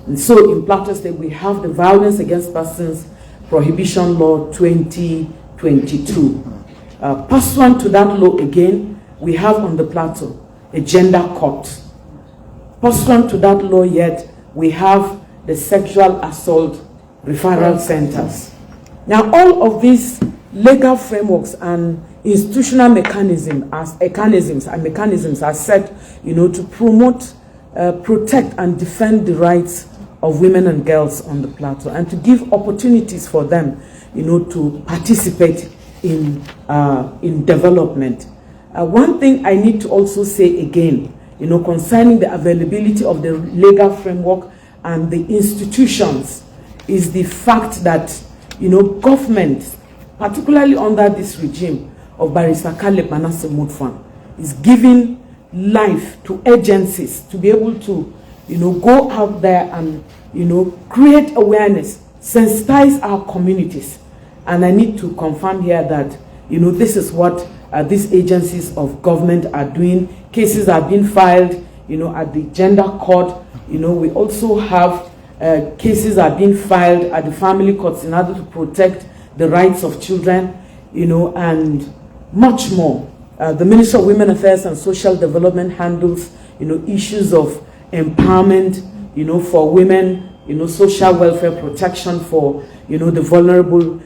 K: And so in Plateau State, we have the Violence Against Persons Prohibition Law 2022. Pursuant to that law again, we have on the Plateau a gender court. Pursuant to that law yet, we have the sexual assault referral centers. Now all of these legal frameworks and institutional mechanisms are set, to promote, protect, and defend the rights of women and girls on the Plateau, and to give opportunities for them, to participate in development. One thing I need to also say again, concerning the availability of the legal framework and the institutions, is the fact that, government, particularly under this regime of Barrister Caleb Manasseh Mutfwang, is giving life to agencies to be able to, go out there and, create awareness, sensitize our communities. And I need to confirm here that, this is what these agencies of government are doing. Cases are being filed, at the gender court. We also have cases are being filed at the family courts in order to protect the rights of children, and much more. The Minister of Women Affairs and Social Development handles, issues of empowerment, for women, social welfare protection for, the vulnerable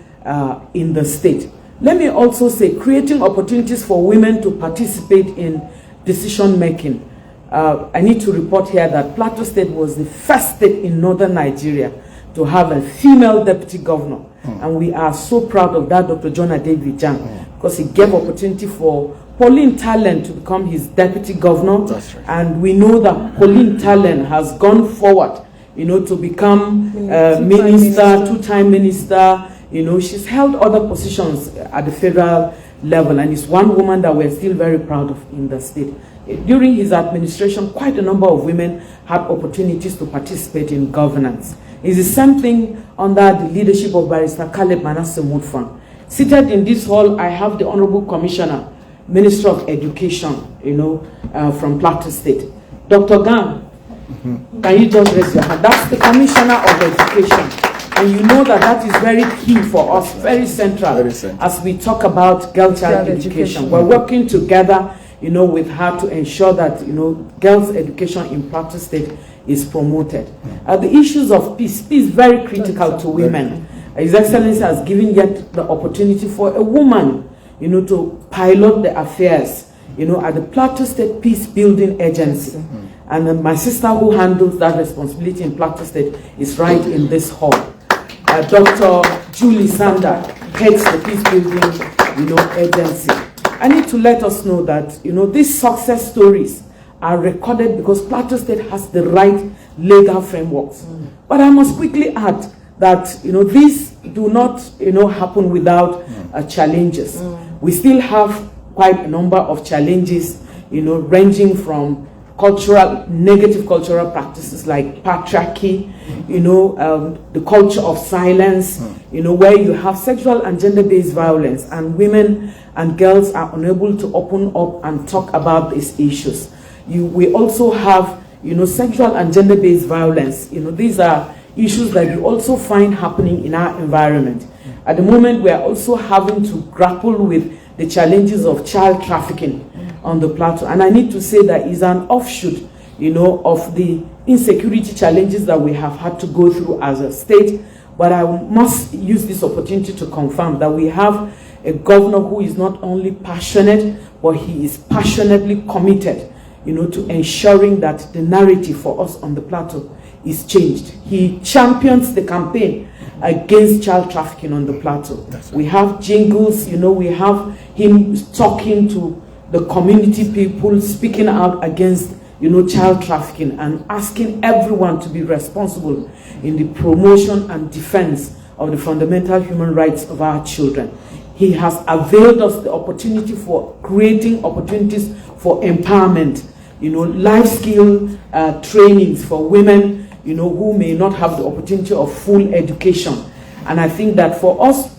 K: in the state. Let me also say, creating opportunities for women to participate in decision making. I need to report here that Plateau State was the first state in northern Nigeria to have a female deputy governor. And we are so proud of that, Dr. John Dazyam, because he gave opportunity for Pauline Talent to become his deputy governor. That's right. And we know that Pauline Talent has gone forward, to become minister, two-time minister. She's held other positions at the federal level, and is one woman that we're still very proud of in the state. During his administration, quite a number of women had opportunities to participate in governance. It's the same thing under the leadership of Barrister Caleb Manasseh Mutfwang. Seated in this hall, I have the Honorable Commissioner, Minister of Education, from Plateau State. Dr. Gang, can you just raise your hand? That's the Commissioner of Education. And you know that is very key for us, very central, as we talk about girl child education. We're working together, with her to ensure that, girls' education in Plateau State is promoted. The issues of peace very critical to women. His Excellency has given yet the opportunity for a woman, to pilot the affairs, at the Plateau State Peace Building Agency. And then my sister who handles that responsibility in Plateau State is right in this hall. Dr. Julie Sander heads the Peace Building, agency. I need to let us know that, these success stories are recorded because Plateau State has the right legal frameworks. But I must quickly add that, these do not, happen without challenges. We still have quite a number of challenges, ranging from negative cultural practices like patriarchy, the culture of silence, where you have sexual and gender-based violence, and women and girls are unable to open up and talk about these issues. We also have, sexual and gender-based violence. These are issues that you also find happening in our environment. At the moment, we are also having to grapple with the challenges of child trafficking on the Plateau. And I need to say that is an offshoot, of the insecurity challenges that we have had to go through as a state. But I must use this opportunity to confirm that we have a governor who is not only passionate, but he is passionately committed, to ensuring that the narrative for us on the Plateau is changed. He champions the campaign against child trafficking on the Plateau. We have jingles, you know, we have him talking to the community people, speaking out against, you know, child trafficking and asking everyone to be responsible in the promotion and defense of the fundamental human rights of our children. He has availed us the opportunity for creating opportunities for empowerment, you know, life skill trainings for women, you know, who may not have the opportunity of full education. And I think that for us,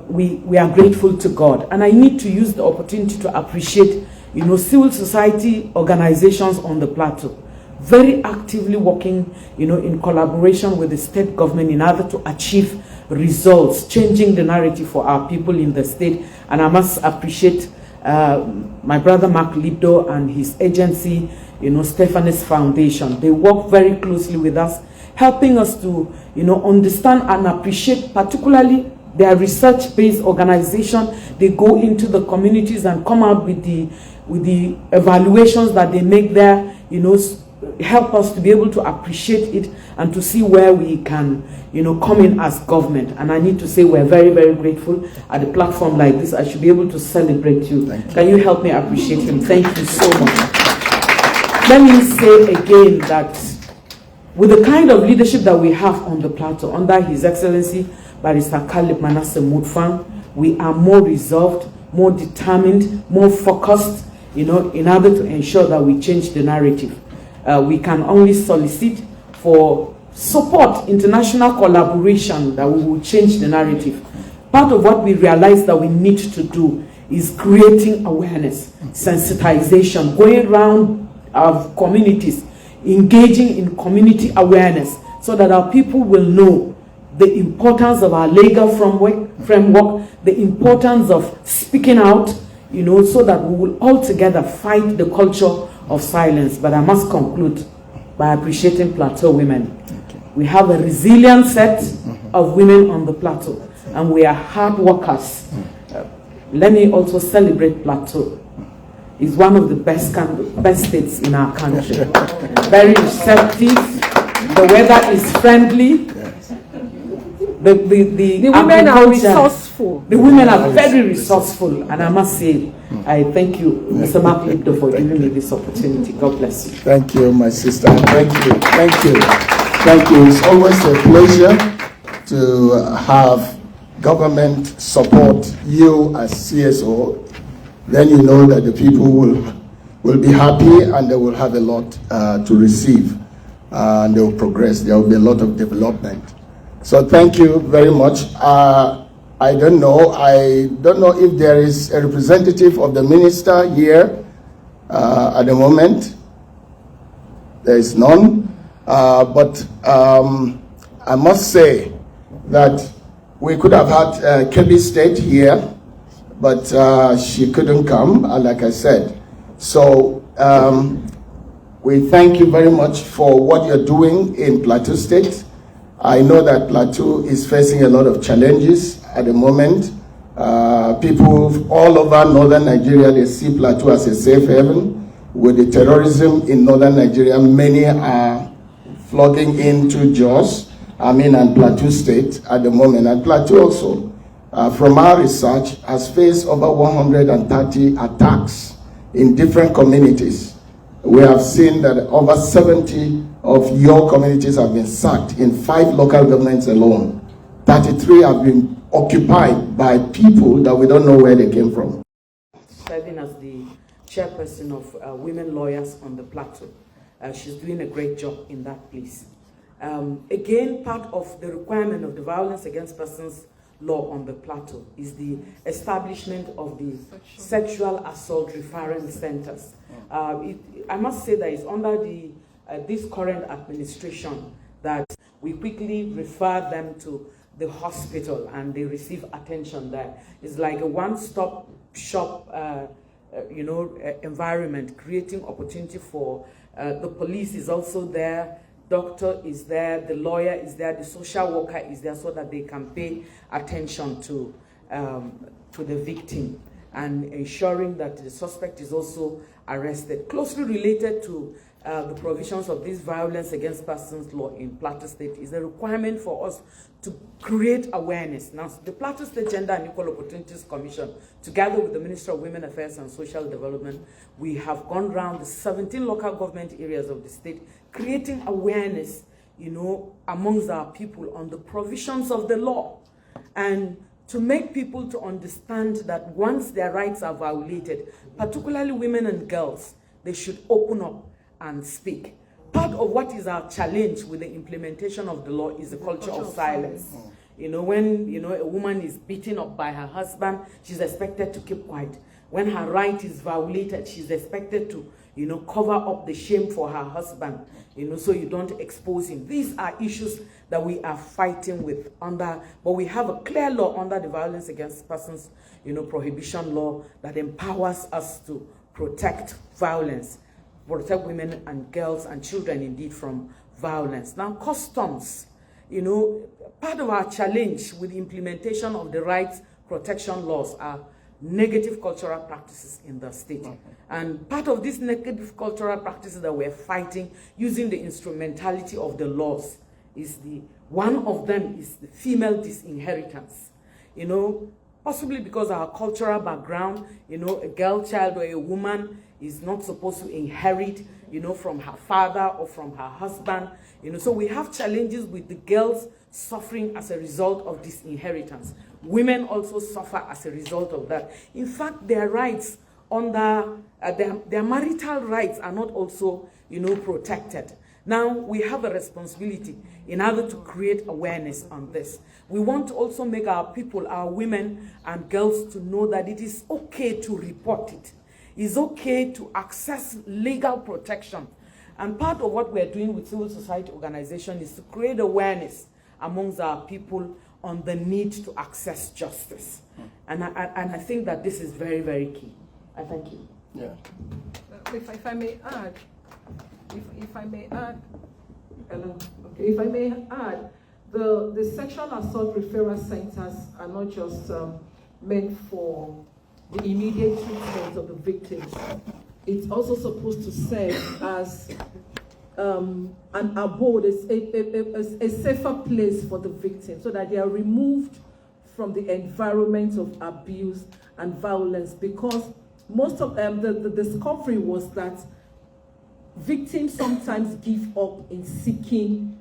K: we are grateful to God. And I need to use the opportunity to appreciate, you know, civil society organizations on the Plateau, very actively working, you know, in collaboration with the state government in order to achieve results, changing the narrative for our people in the state. And I must appreciate my brother Mark Libdo and his agency, you know, Stefanos Foundation. They work very closely with us, helping us to, you know, understand and appreciate, particularly their research-based organization. They go into the communities and come out with the evaluations that they make there, you know, help us to be able to appreciate it and to see where we can, you know, come in as government. And I need to say we're very, very grateful. At a platform like this, I should be able to celebrate you. Can you help me appreciate him? Thank you so much. Let me say again that with the kind of leadership that we have on the Plateau, under His Excellency Barrister Caleb Manasseh Mutfwang, we are more resolved, more determined, more focused, you know, in order to ensure that we change the narrative. We can only solicit for support, international collaboration, that we will change the narrative. Part of what we realize that we need to do is creating awareness, sensitization, going around our communities, engaging in community awareness so that our people will know the importance of our legal framework, the importance of speaking out, you know, so that we will all together fight the culture of silence. But I must conclude by appreciating Plateau women. We have a resilient set of women on the Plateau, and we are hard workers. Let me also celebrate Plateau. It's one of the best states in our country. Very receptive. The weather is friendly. The women are resourceful. The women are very resourceful, and I must say, I thank you, Mr. Mark Libdo, for giving me this opportunity. God bless you.
B: Thank you, my sister. Thank you. Thank you. Thank you. It's always a pleasure to have government support you as CSO. Then you know that the people will be happy and they will have a lot to receive, and they will progress. There will be a lot of development. So thank you very much. I don't know if there is a representative of the minister here at the moment. There is none. But I must say that we could have had Kebbi State here, but she couldn't come, like I said. So we thank you very much for what you're doing in Plateau State. I know that Plateau is facing a lot of challenges at the moment. People all over northern Nigeria, they see Plateau as a safe haven. With the terrorism in northern Nigeria, many are flooding into Jos, and Plateau State at the moment. And Plateau also, from our research, has faced over 130 attacks in different communities. We have seen that over 70 of your communities have been sacked in 5 local governments alone. 33 have been occupied by people that we don't know where they came from.
K: Serving as the chairperson of women lawyers on the Plateau. She's doing a great job in that place. Again, part of the requirement of the Violence Against Persons law on the Plateau is the establishment of the sexual assault referral centers. I must say that it's under this current administration that we quickly refer them to the hospital and they receive attention there. It's like a one-stop shop environment, creating opportunity for the police is also there, doctor is there, the lawyer is there, the social worker is there, so that they can pay attention to the victim. and ensuring that the suspect is also arrested. Closely related to the provisions of this violence against persons law in Plateau State is a requirement for us to create awareness. Now, the Plateau State Gender and Equal Opportunities Commission, together with the Ministry of Women Affairs and Social Development, we have gone around the 17 local government areas of the state, creating awareness, amongst our people on the provisions of the law, and to make people to understand that once their rights are violated, particularly women and girls, they should open up and speak. Part of what is our challenge with the implementation of the law is the culture of silence. When a woman is beaten up by her husband, she's expected to keep quiet. When her right is violated, she's expected to cover up the shame for her husband, so you don't expose him. These are issues that we are fighting with but we have a clear law under the Violence Against Persons, Prohibition Law that empowers us to protect violence, protect women and girls and children indeed from violence. Now, customs, part of our challenge with the implementation of the rights protection laws are negative cultural practices in the state. And part of these negative cultural practices that we're fighting using the instrumentality of the laws is one of them is the female disinheritance. Possibly because our cultural background, a girl child or a woman is not supposed to inherit, from her father or from her husband. So we have challenges with the girls suffering as a result of disinheritance. Women also suffer as a result of that. In fact, their rights under their marital rights are not also, protected. Now, we have a responsibility in order to create awareness on this. We want to also make our people, our women and girls, to know that it is okay to report it. It's okay to access legal protection. And part of what we're doing with civil society organizations is to create awareness amongst our people on the need to access justice. And I think that this is very, very key. I thank you.
B: Yeah.
J: If I may add, hello. Okay. If I may add, the sexual assault referral centers are not just meant for the immediate treatment of the victims. It's also supposed to serve as an abode, a safer place for the victims, so that they are removed from the environment of abuse and violence. Because most of the discovery was that victims sometimes give up in seeking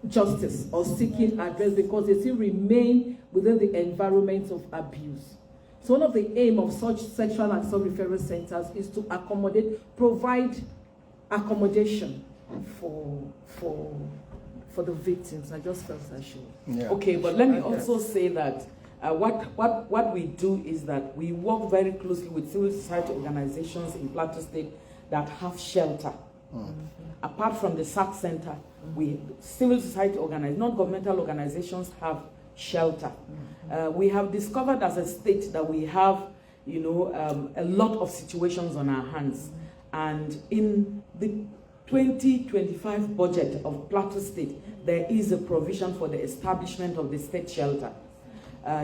J: justice or seeking address because they still remain within the environment of abuse. So one of the aim of such sexual assault referral centers is to provide accommodation for the victims. I just felt I should.
K: Yeah. Okay, but let me also say that what we do is that we work very closely with civil society organizations in Plateau State that have shelter. Apart from the SAC Center, civil society organizations, non-governmental organizations have shelter. We have discovered as a state that we have, a lot of situations on our hands. And in the 2025 budget of Plateau State, there is a provision for the establishment of the state shelter.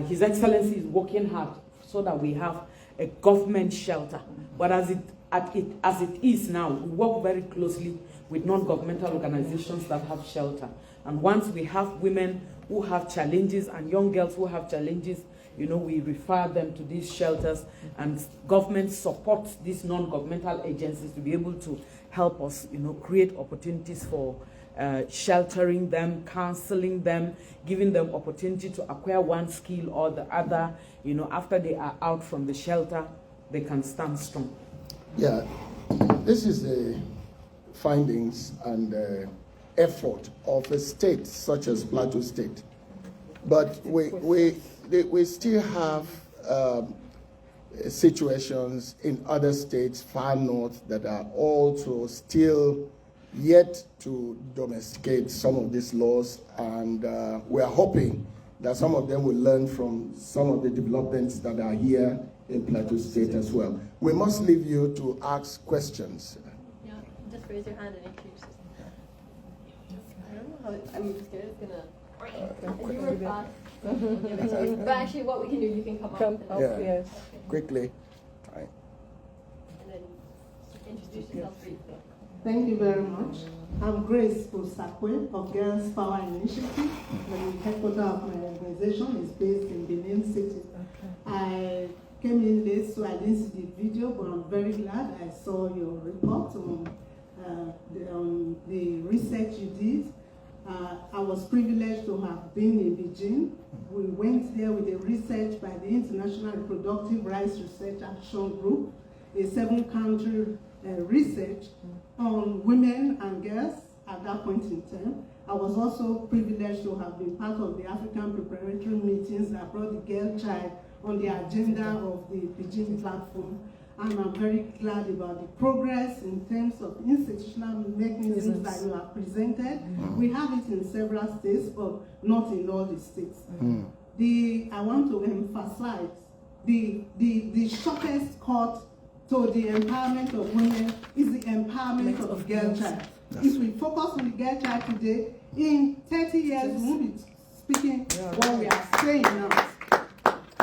K: His Excellency is working hard so that we have a government shelter. But as it is now, we work very closely with non-governmental organizations that have shelter. And once we have women who have challenges and young girls who have challenges, we refer them to these shelters, and government supports these non-governmental agencies to be able to help us, create opportunities for sheltering them, counseling them, giving them opportunity to acquire one skill or the other. After they are out from the shelter, they can stand strong.
B: Yeah, this is the findings and effort of a state such as Plateau State. But we still have situations in other states far north that are also still yet to domesticate some of these laws, and we're hoping that some of them will learn from some of the developments that are here in Plateau State as well. We must leave you to ask questions.
A: Yeah, just raise your hand and introduce yourself. I don't know how, I'm scared it's gonna... And you were fast. But actually, what we can do, you can come up.
B: Yeah.
J: Yes.
B: Quickly. Right.
A: And then introduce yourself briefly.
L: Thank you very much. I'm Grace Osakwe of Girls Power Initiative. The headquarters of my organization is based in Benin City. I came in late, so I didn't see the video, but I'm very glad I saw your report on the research you did. I was privileged to have been in Beijing. We went there with a research by the International Reproductive Rights Research Action Group, a 7-country research on women and girls at that point in time. I was also privileged to have been part of the African preparatory meetings that brought the girl child on the agenda of the Beijing platform. And I'm very glad about the progress in terms of institutional mechanisms that you have presented. We have it in several states, but not in all the states. I want to emphasize the shortest cut to the empowerment of women is the empowerment of the girl child. If we focus on the girl child today, in 30 years, we won't be speaking what we are saying now.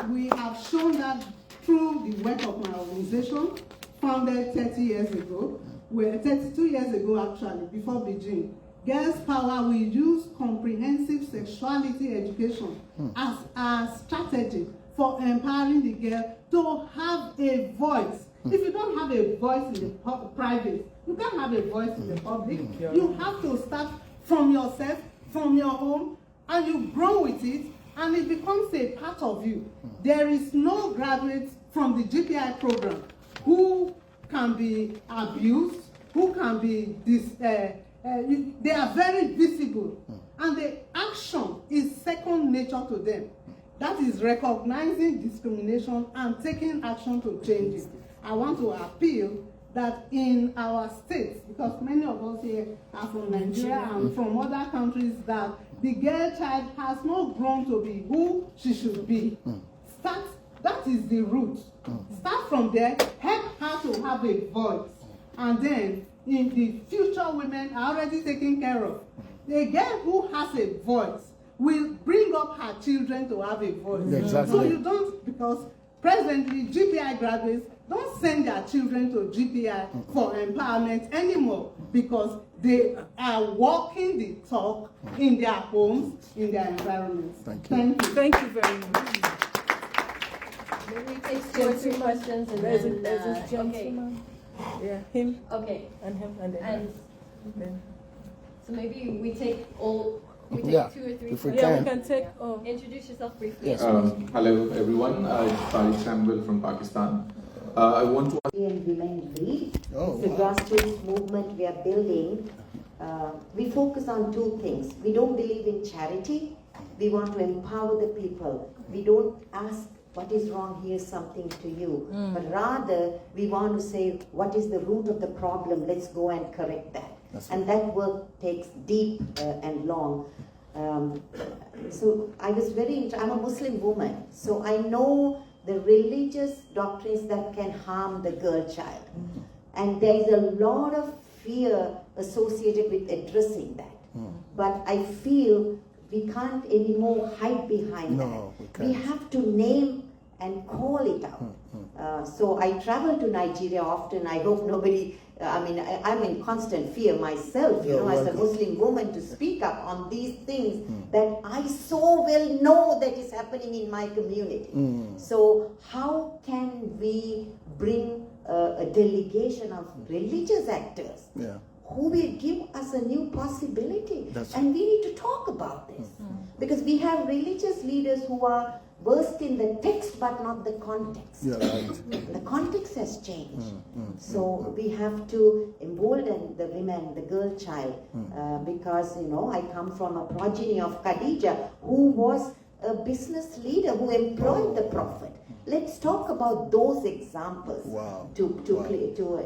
L: We have shown that through the work of my organization, founded 30 years ago, 32 years ago actually, before Beijing. Girls Power, we use comprehensive sexuality education as a strategy for empowering the girl to have a voice. If you don't have a voice in the private, you can't have a voice in the public. You have to start from yourself, from your home, and you grow with it, and it becomes a part of you. There is no graduate from the GPI program who can be abused, who can be they are very visible, and the action is second nature to them. That is recognizing discrimination and taking action to change it. I want to appeal that in our states, because many of us here are from Nigeria and from other countries, that the girl child has not grown to be who she should be. That is the root. Start from there, help her to have a voice. And then, in the future, women are already taken care of. A girl who has a voice will bring up her children to have a voice.
B: Exactly.
L: So you don't, because presently GPI graduates don't send their children to GPI for empowerment anymore, because they are walking the talk in their homes, in their environments.
B: Thank you.
L: Thank you.
J: Thank you very much.
A: Maybe we take 2 or 3 questions and
J: There's
A: then,
J: this gentleman. Yeah, him.
A: Okay.
J: And him, and then.
A: So maybe we take 2 or 3
B: if we
A: questions.
J: Yeah, we can take.
A: Introduce yourself briefly.
B: Yes.
M: Hello everyone, I'm Tariq Samuel from Pakistan. I want to
N: Women lead. It's a grassroots movement we are building. We focus on 2 things. We don't believe in charity. We want to empower the people. We don't ask what is wrong, here's something to you. But rather, we want to say, what is the root of the problem? Let's go and correct that. And that work takes deep and long. So I was I'm a Muslim woman, so I know the religious doctrines that can harm the girl child. And there is a lot of fear associated with addressing that. But I feel we can't anymore hide behind that. We have to name and call it out. So I travel to Nigeria often. I hope nobody, I'm in constant fear myself, as a Muslim woman, to speak up on these things that I so well know that is happening in my community. So how can we bring a delegation of religious actors who will give us a new possibility? And we need to talk about this. Because we have religious leaders who are versed in the text but not the context. The context has changed. So we have to embolden the women, the girl child, because I come from a progeny of Khadija, who was a business leader who employed the Prophet. Let's talk about those examples to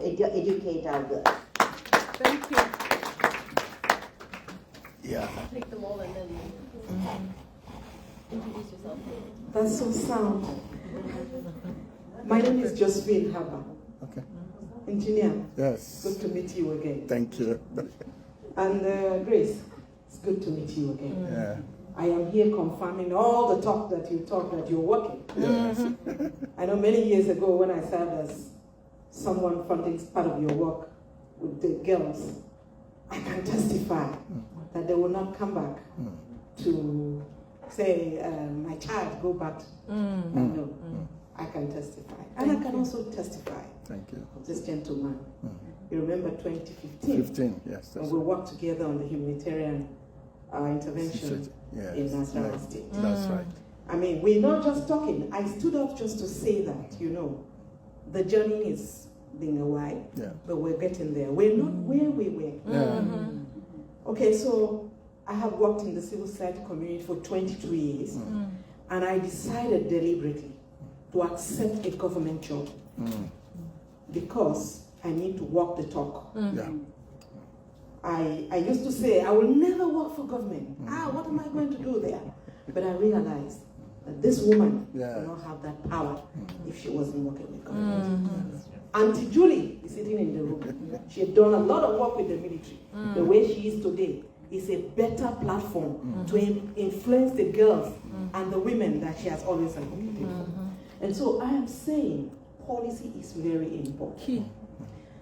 N: educate our girls.
J: Thank you.
A: Take them all and then introduce yourself.
O: That's so sound. My name is Josephine Haba.
B: Okay.
O: Engineer.
B: Yes.
O: Good to meet you again.
B: Thank you.
O: And Grace, it's good to meet you again. I am here confirming all the talk that you talk that you're working.
B: Yes.
O: I know many years ago when I served as someone funding part of your work with the girls, I can testify that they will not come back to say, my child, go back. No, I can testify. And I can also testify.
B: Thank you.
O: Of this gentleman. You remember 2015?
B: 15, yes.
O: When we worked together on the humanitarian intervention in Nasarawa State.
B: That's right.
O: I mean, we're not just talking. I stood up just to say that, you know, the journey is being a while, but we're getting there. We're not where we were. Okay, so I have worked in the civil society community for 22 years, and I decided deliberately to accept a government job because I need to walk the talk. I used to say, I will never work for government. What am I going to do there? But I realized that this woman would not have that power if she wasn't working with government. Auntie Julie is sitting in the room. She had done a lot of work with the military. The way she is today is a better platform to influence the girls and the women that she has always advocated for. And so I am saying policy is very important. Key.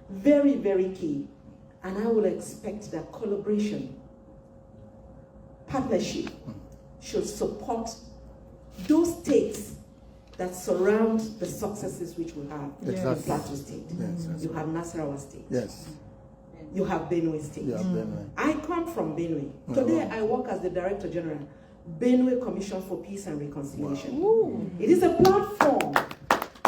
O: Very, very key. And I will expect that collaboration, partnership, should support those states that surround the successes which we have in Plateau State. You have Nasarawa State. You have Benue State. I come from Benue. Today I work as the Director General, Benue Commission for Peace and Reconciliation. It is a platform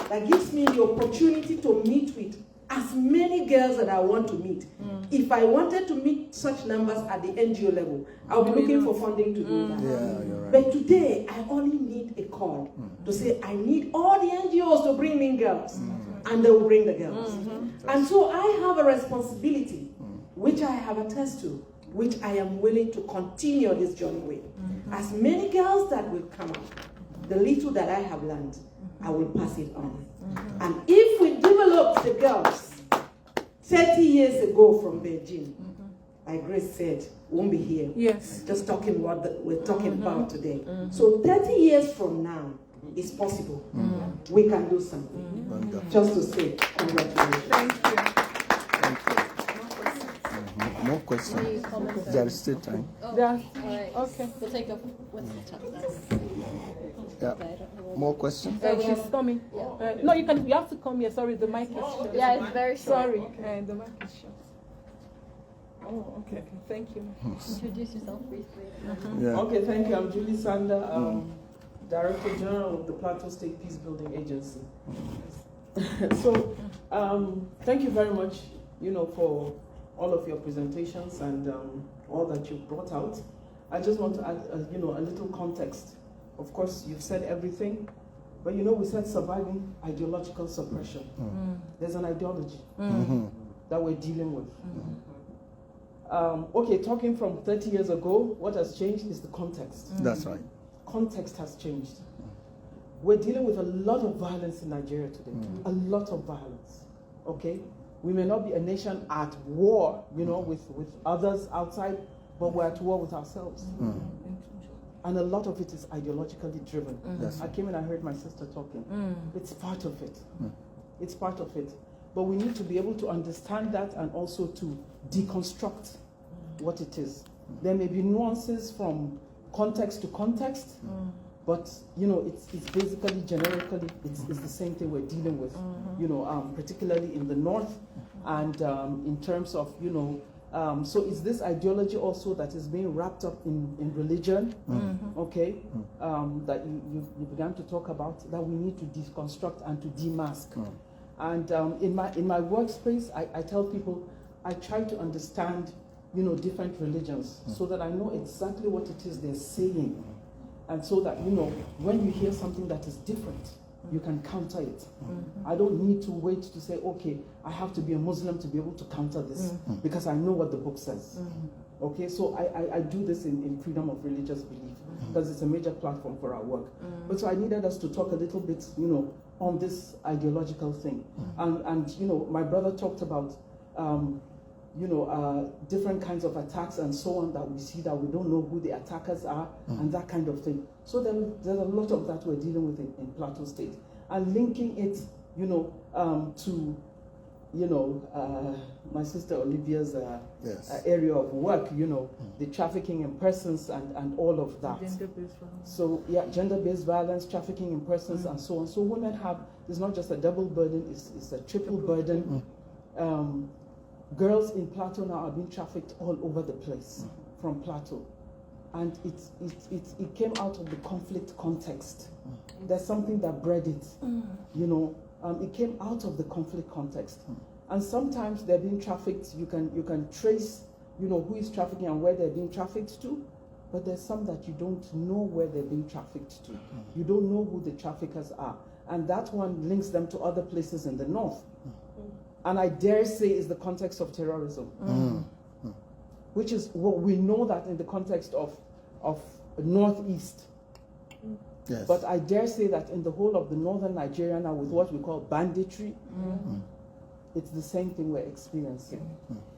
O: that gives me the opportunity to meet with as many girls that I want to meet. If I wanted to meet such numbers at the NGO level, I'll be looking for funding to do that.
B: You're right.
O: But today, I only need a call to say, I need all the NGOs to bring in girls, and they will bring the girls. And so I have a responsibility, which I have attested to, which I am willing to continue this journey with. As many girls that will come up, the little that I have learned, I will pass it on. And if we develop the girls 30 years ago from Beijing, like Grace said, won't be here. Just talking what we're talking about today. So 30 years from now, it's possible. We can do something. Just to say, congratulations.
G: Thank you.
B: More questions? There is still time.
G: Okay.
A: We'll take up what's the time.
B: More questions?
J: She's coming. No, you have to come here. Sorry, the mic is shut.
A: Yeah, it's very short.
J: Sorry, the mic is shut. Oh, okay. Thank you.
A: Introduce yourself briefly.
J: Okay, thank you. I'm Julie Sander, Director General of the Plateau State Peace Building Agency. So, thank you very much, for all of your presentations and all that you've brought out. I just want to add, a little context. Of course, you've said everything, but we said surviving ideological suppression. There's an ideology that we're dealing with. Okay, talking from 30 years ago, what has changed is the context.
B: That's right.
J: Context has changed. We're dealing with a lot of violence in Nigeria today. A lot of violence. Okay? We may not be a nation at war, with others outside, but we're at war with ourselves. And a lot of it is ideologically driven. I came and I heard my sister talking. It's part of it. It's part of it. But we need to be able to understand that and also to deconstruct what it is. There may be nuances from context to context, but it's basically generically it's the same thing we're dealing with. Particularly in the north, and in terms of so it's this ideology also that is being wrapped up in religion, okay, that you began to talk about, that we need to deconstruct and to demask. And in my workspace, I tell people, I try to understand, different religions so that I know exactly what it is they're saying. And so that, when you hear something that is different, you can counter it. I don't need to wait to say, okay, I have to be a Muslim to be able to counter this because I know what the book says. Okay, so I do this in freedom of religious belief because it's a major platform for our work. But so I needed us to talk a little bit, on this ideological thing. And my brother talked about
O: different kinds of attacks and so on that we see that we don't know who the attackers are and that kind of thing. So there's a lot of that we're dealing with in Plateau State. And linking it, to, my sister Olivia's area of work, the trafficking in persons and all of that.
J: Gender-based violence.
O: So, yeah, gender-based violence, trafficking in persons and so on. So women it's not just a double burden, it's a triple burden. Girls in Plateau now are being trafficked all over the place from Plateau. And it came out of the conflict context. There's something that bred it, it came out of the conflict context. And sometimes they're being trafficked, you can trace, who is trafficking and where they're being trafficked to, but there's some that you don't know where they're being trafficked to. You don't know who the traffickers are. And that one links them to other places in the north. And I dare say is the context of terrorism, which is what we know that in the context of Northeast.
B: Yes.
O: But I dare say that in the whole of the northern Nigeria now with what we call banditry, it's the same thing we're experiencing.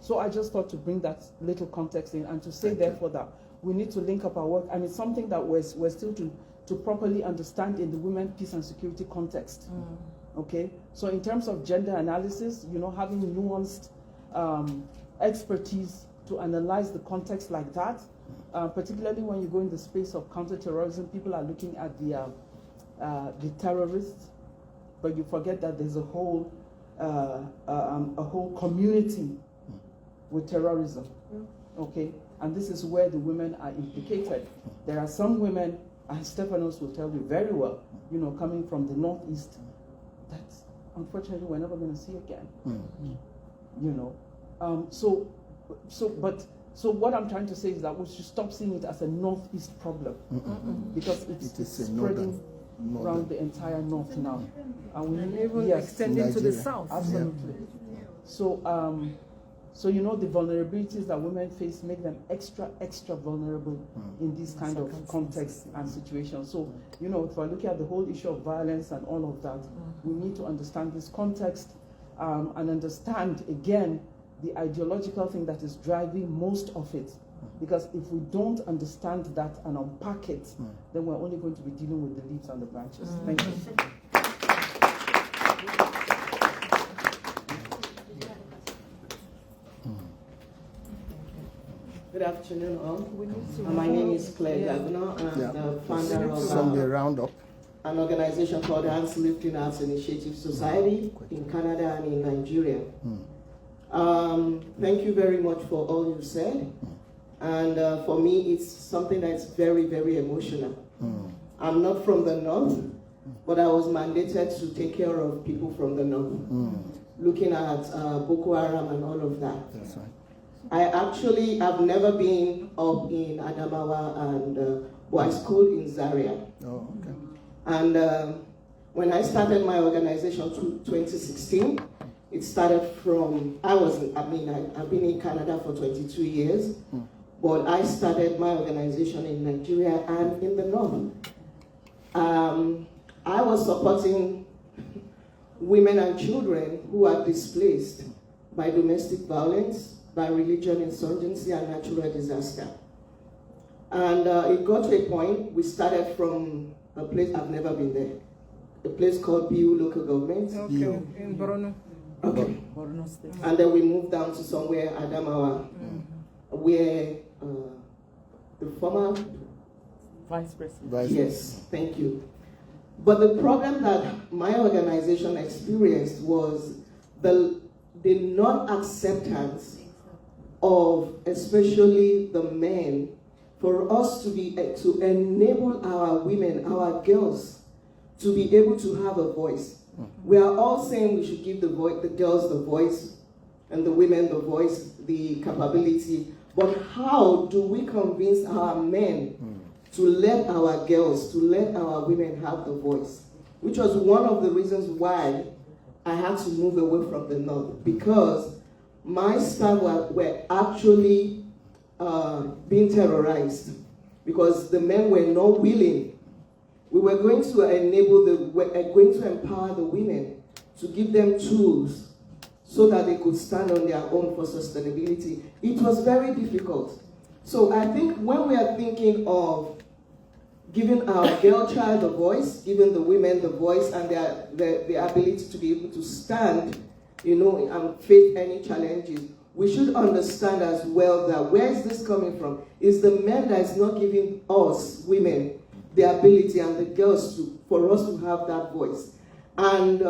O: So I just thought to bring that little context in and to say therefore that we need to link up our work. And it's something that we're still to properly understand in the women, peace and security context. Okay, so in terms of gender analysis, having nuanced expertise to analyze the context like that, particularly when you go in the space of counterterrorism, people are looking at the terrorists, but you forget that there's a whole community with terrorism. Okay, and this is where the women are implicated. There are some women, and Stefanos will tell you very well, coming from the Northeast, that unfortunately we're never going to see again. So what I'm trying to say is that we should stop seeing it as a Northeast problem, because it's spreading around the entire North now,
J: and even extending to the South.
O: Absolutely. So the vulnerabilities that women face make them extra vulnerable in these kind of contexts and situations. So, if I look at the whole issue of violence and all of that, we need to understand this context and understand, again, the ideological thing that is driving most of it. Because if we don't understand that and unpack it, then we're only going to be dealing with the leaves and the branches. Thank you.
P: Good afternoon, all. My name is Claire Gagno, and I'm the founder of an organization called Hands Lifting Arts Initiative Society in Canada and in Nigeria. Thank you very much for all you said. And for me, it's something that's very, very emotional. I'm not from the North, but I was mandated to take care of people from the North, looking at Boko Haram and all of that.
B: That's right.
P: I've never been up in Adamawa and I schooled in Zaria.
B: Oh, okay.
P: And when I started my organization in 2016, it started from, I've been in Canada for 22 years, but I started my organization in Nigeria and in the North. I was supporting women and children who are displaced by domestic violence, by religion, insurgency, and natural disaster. And it got to a point, we started from a place, I've never been there, a place called BU local government.
J: Okay, in Borno.
P: Okay.
J: Borno State.
P: And then we moved down to somewhere, Adamawa, where the former
J: Vice President.
P: Yes, thank you. But the problem that my organization experienced was the non-acceptance of especially the men, for us to enable our women, our girls, to be able to have a voice. We are all saying we should give the girls the voice and the women the voice, the capability, but how do we convince our men to let our girls, to let our women have the voice? Which was one of the reasons why I had to move away from the North, because my staff were actually being terrorized because the men were not willing. We were going to empower the women, to give them tools so that they could stand on their own for sustainability. It was very difficult. So I think when we are thinking of giving our girl child a voice, giving the women the voice and the ability to be able to stand, and face any challenges, we should understand as well that where is this coming from? Is the men that is not giving us, women, the ability and the girls for us to have that voice. And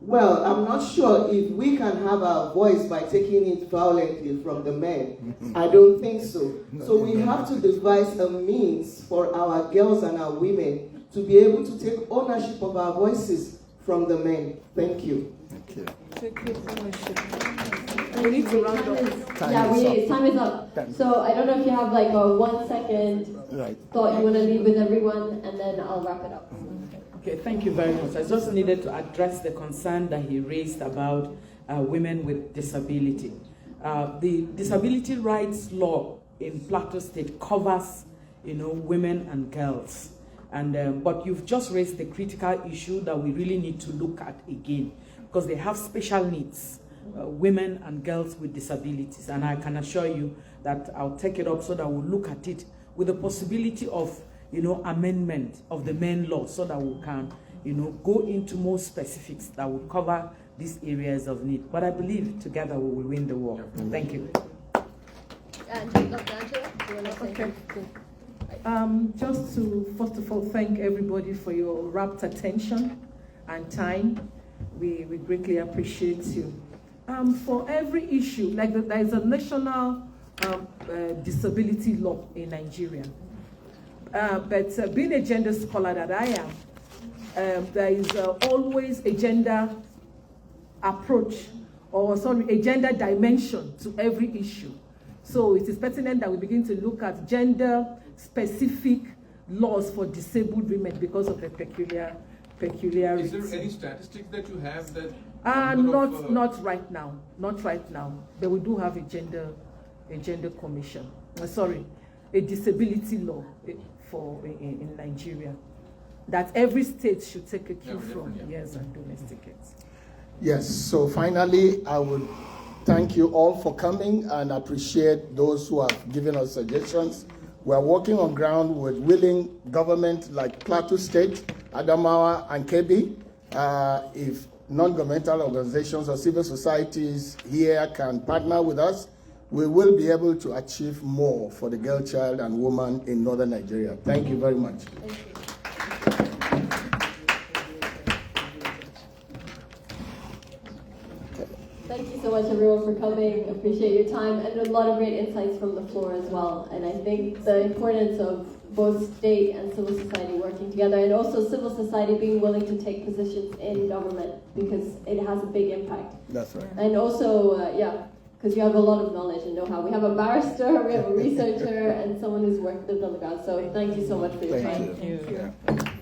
P: well, I'm not sure if we can have our voice by taking it violently from the men. I don't think so. So we have to devise a means for our girls and our women to be able to take ownership of our voices from the men. Thank you.
B: Thank you.
J: Thank you so much. We need to round up.
A: Time is up. So I don't know if you have like a 1 second thought you want to leave with everyone, and then I'll wrap it up.
K: Okay, thank you very much. I just needed to address the concern that he raised about women with disability. The disability rights law in Plateau State covers, women and girls. And but you've just raised the critical issue that we really need to look at again, because they have special needs, women and girls with disabilities. And I can assure you that I'll take it up so that we'll look at it with the possibility of amendment of the main law, so that we can, go into more specifics that will cover these areas of need. But I believe together we will win the war. Thank you.
J: Okay. Just to, first of all, thank everybody for your rapt attention and time. We greatly appreciate you. For every issue, like there is a national disability law in Nigeria. But being a gender scholar that I am, there is always a gender approach, a gender dimension to every issue. So it is pertinent that we begin to look at gender-specific laws for disabled women because of the peculiarities.
M: Is there any statistics that you have that?
J: Not right now. Not right now. But we do have a gender commission. A disability law in Nigeria that every state should take a cue from. Yes, and domesticate.
B: Yes. So finally, I would thank you all for coming and appreciate those who have given us suggestions. We are working on ground with willing government like Plateau State, Adamawa, and Kebbi. If non-governmental organizations or civil societies here can partner with us, we will be able to achieve more for the girl child and woman in northern Nigeria. Thank you very much.
A: Thank you so much, everyone, for coming. Appreciate your time and a lot of great insights from the floor as well. And I think the importance of both state and civil society working together, and also civil society being willing to take positions in government, because it has a big impact.
B: That's right.
A: And also, because you have a lot of knowledge and know-how. We have a barrister, we have a researcher, and someone who's lived on the ground. So thank you so much for your time.
B: Thank you.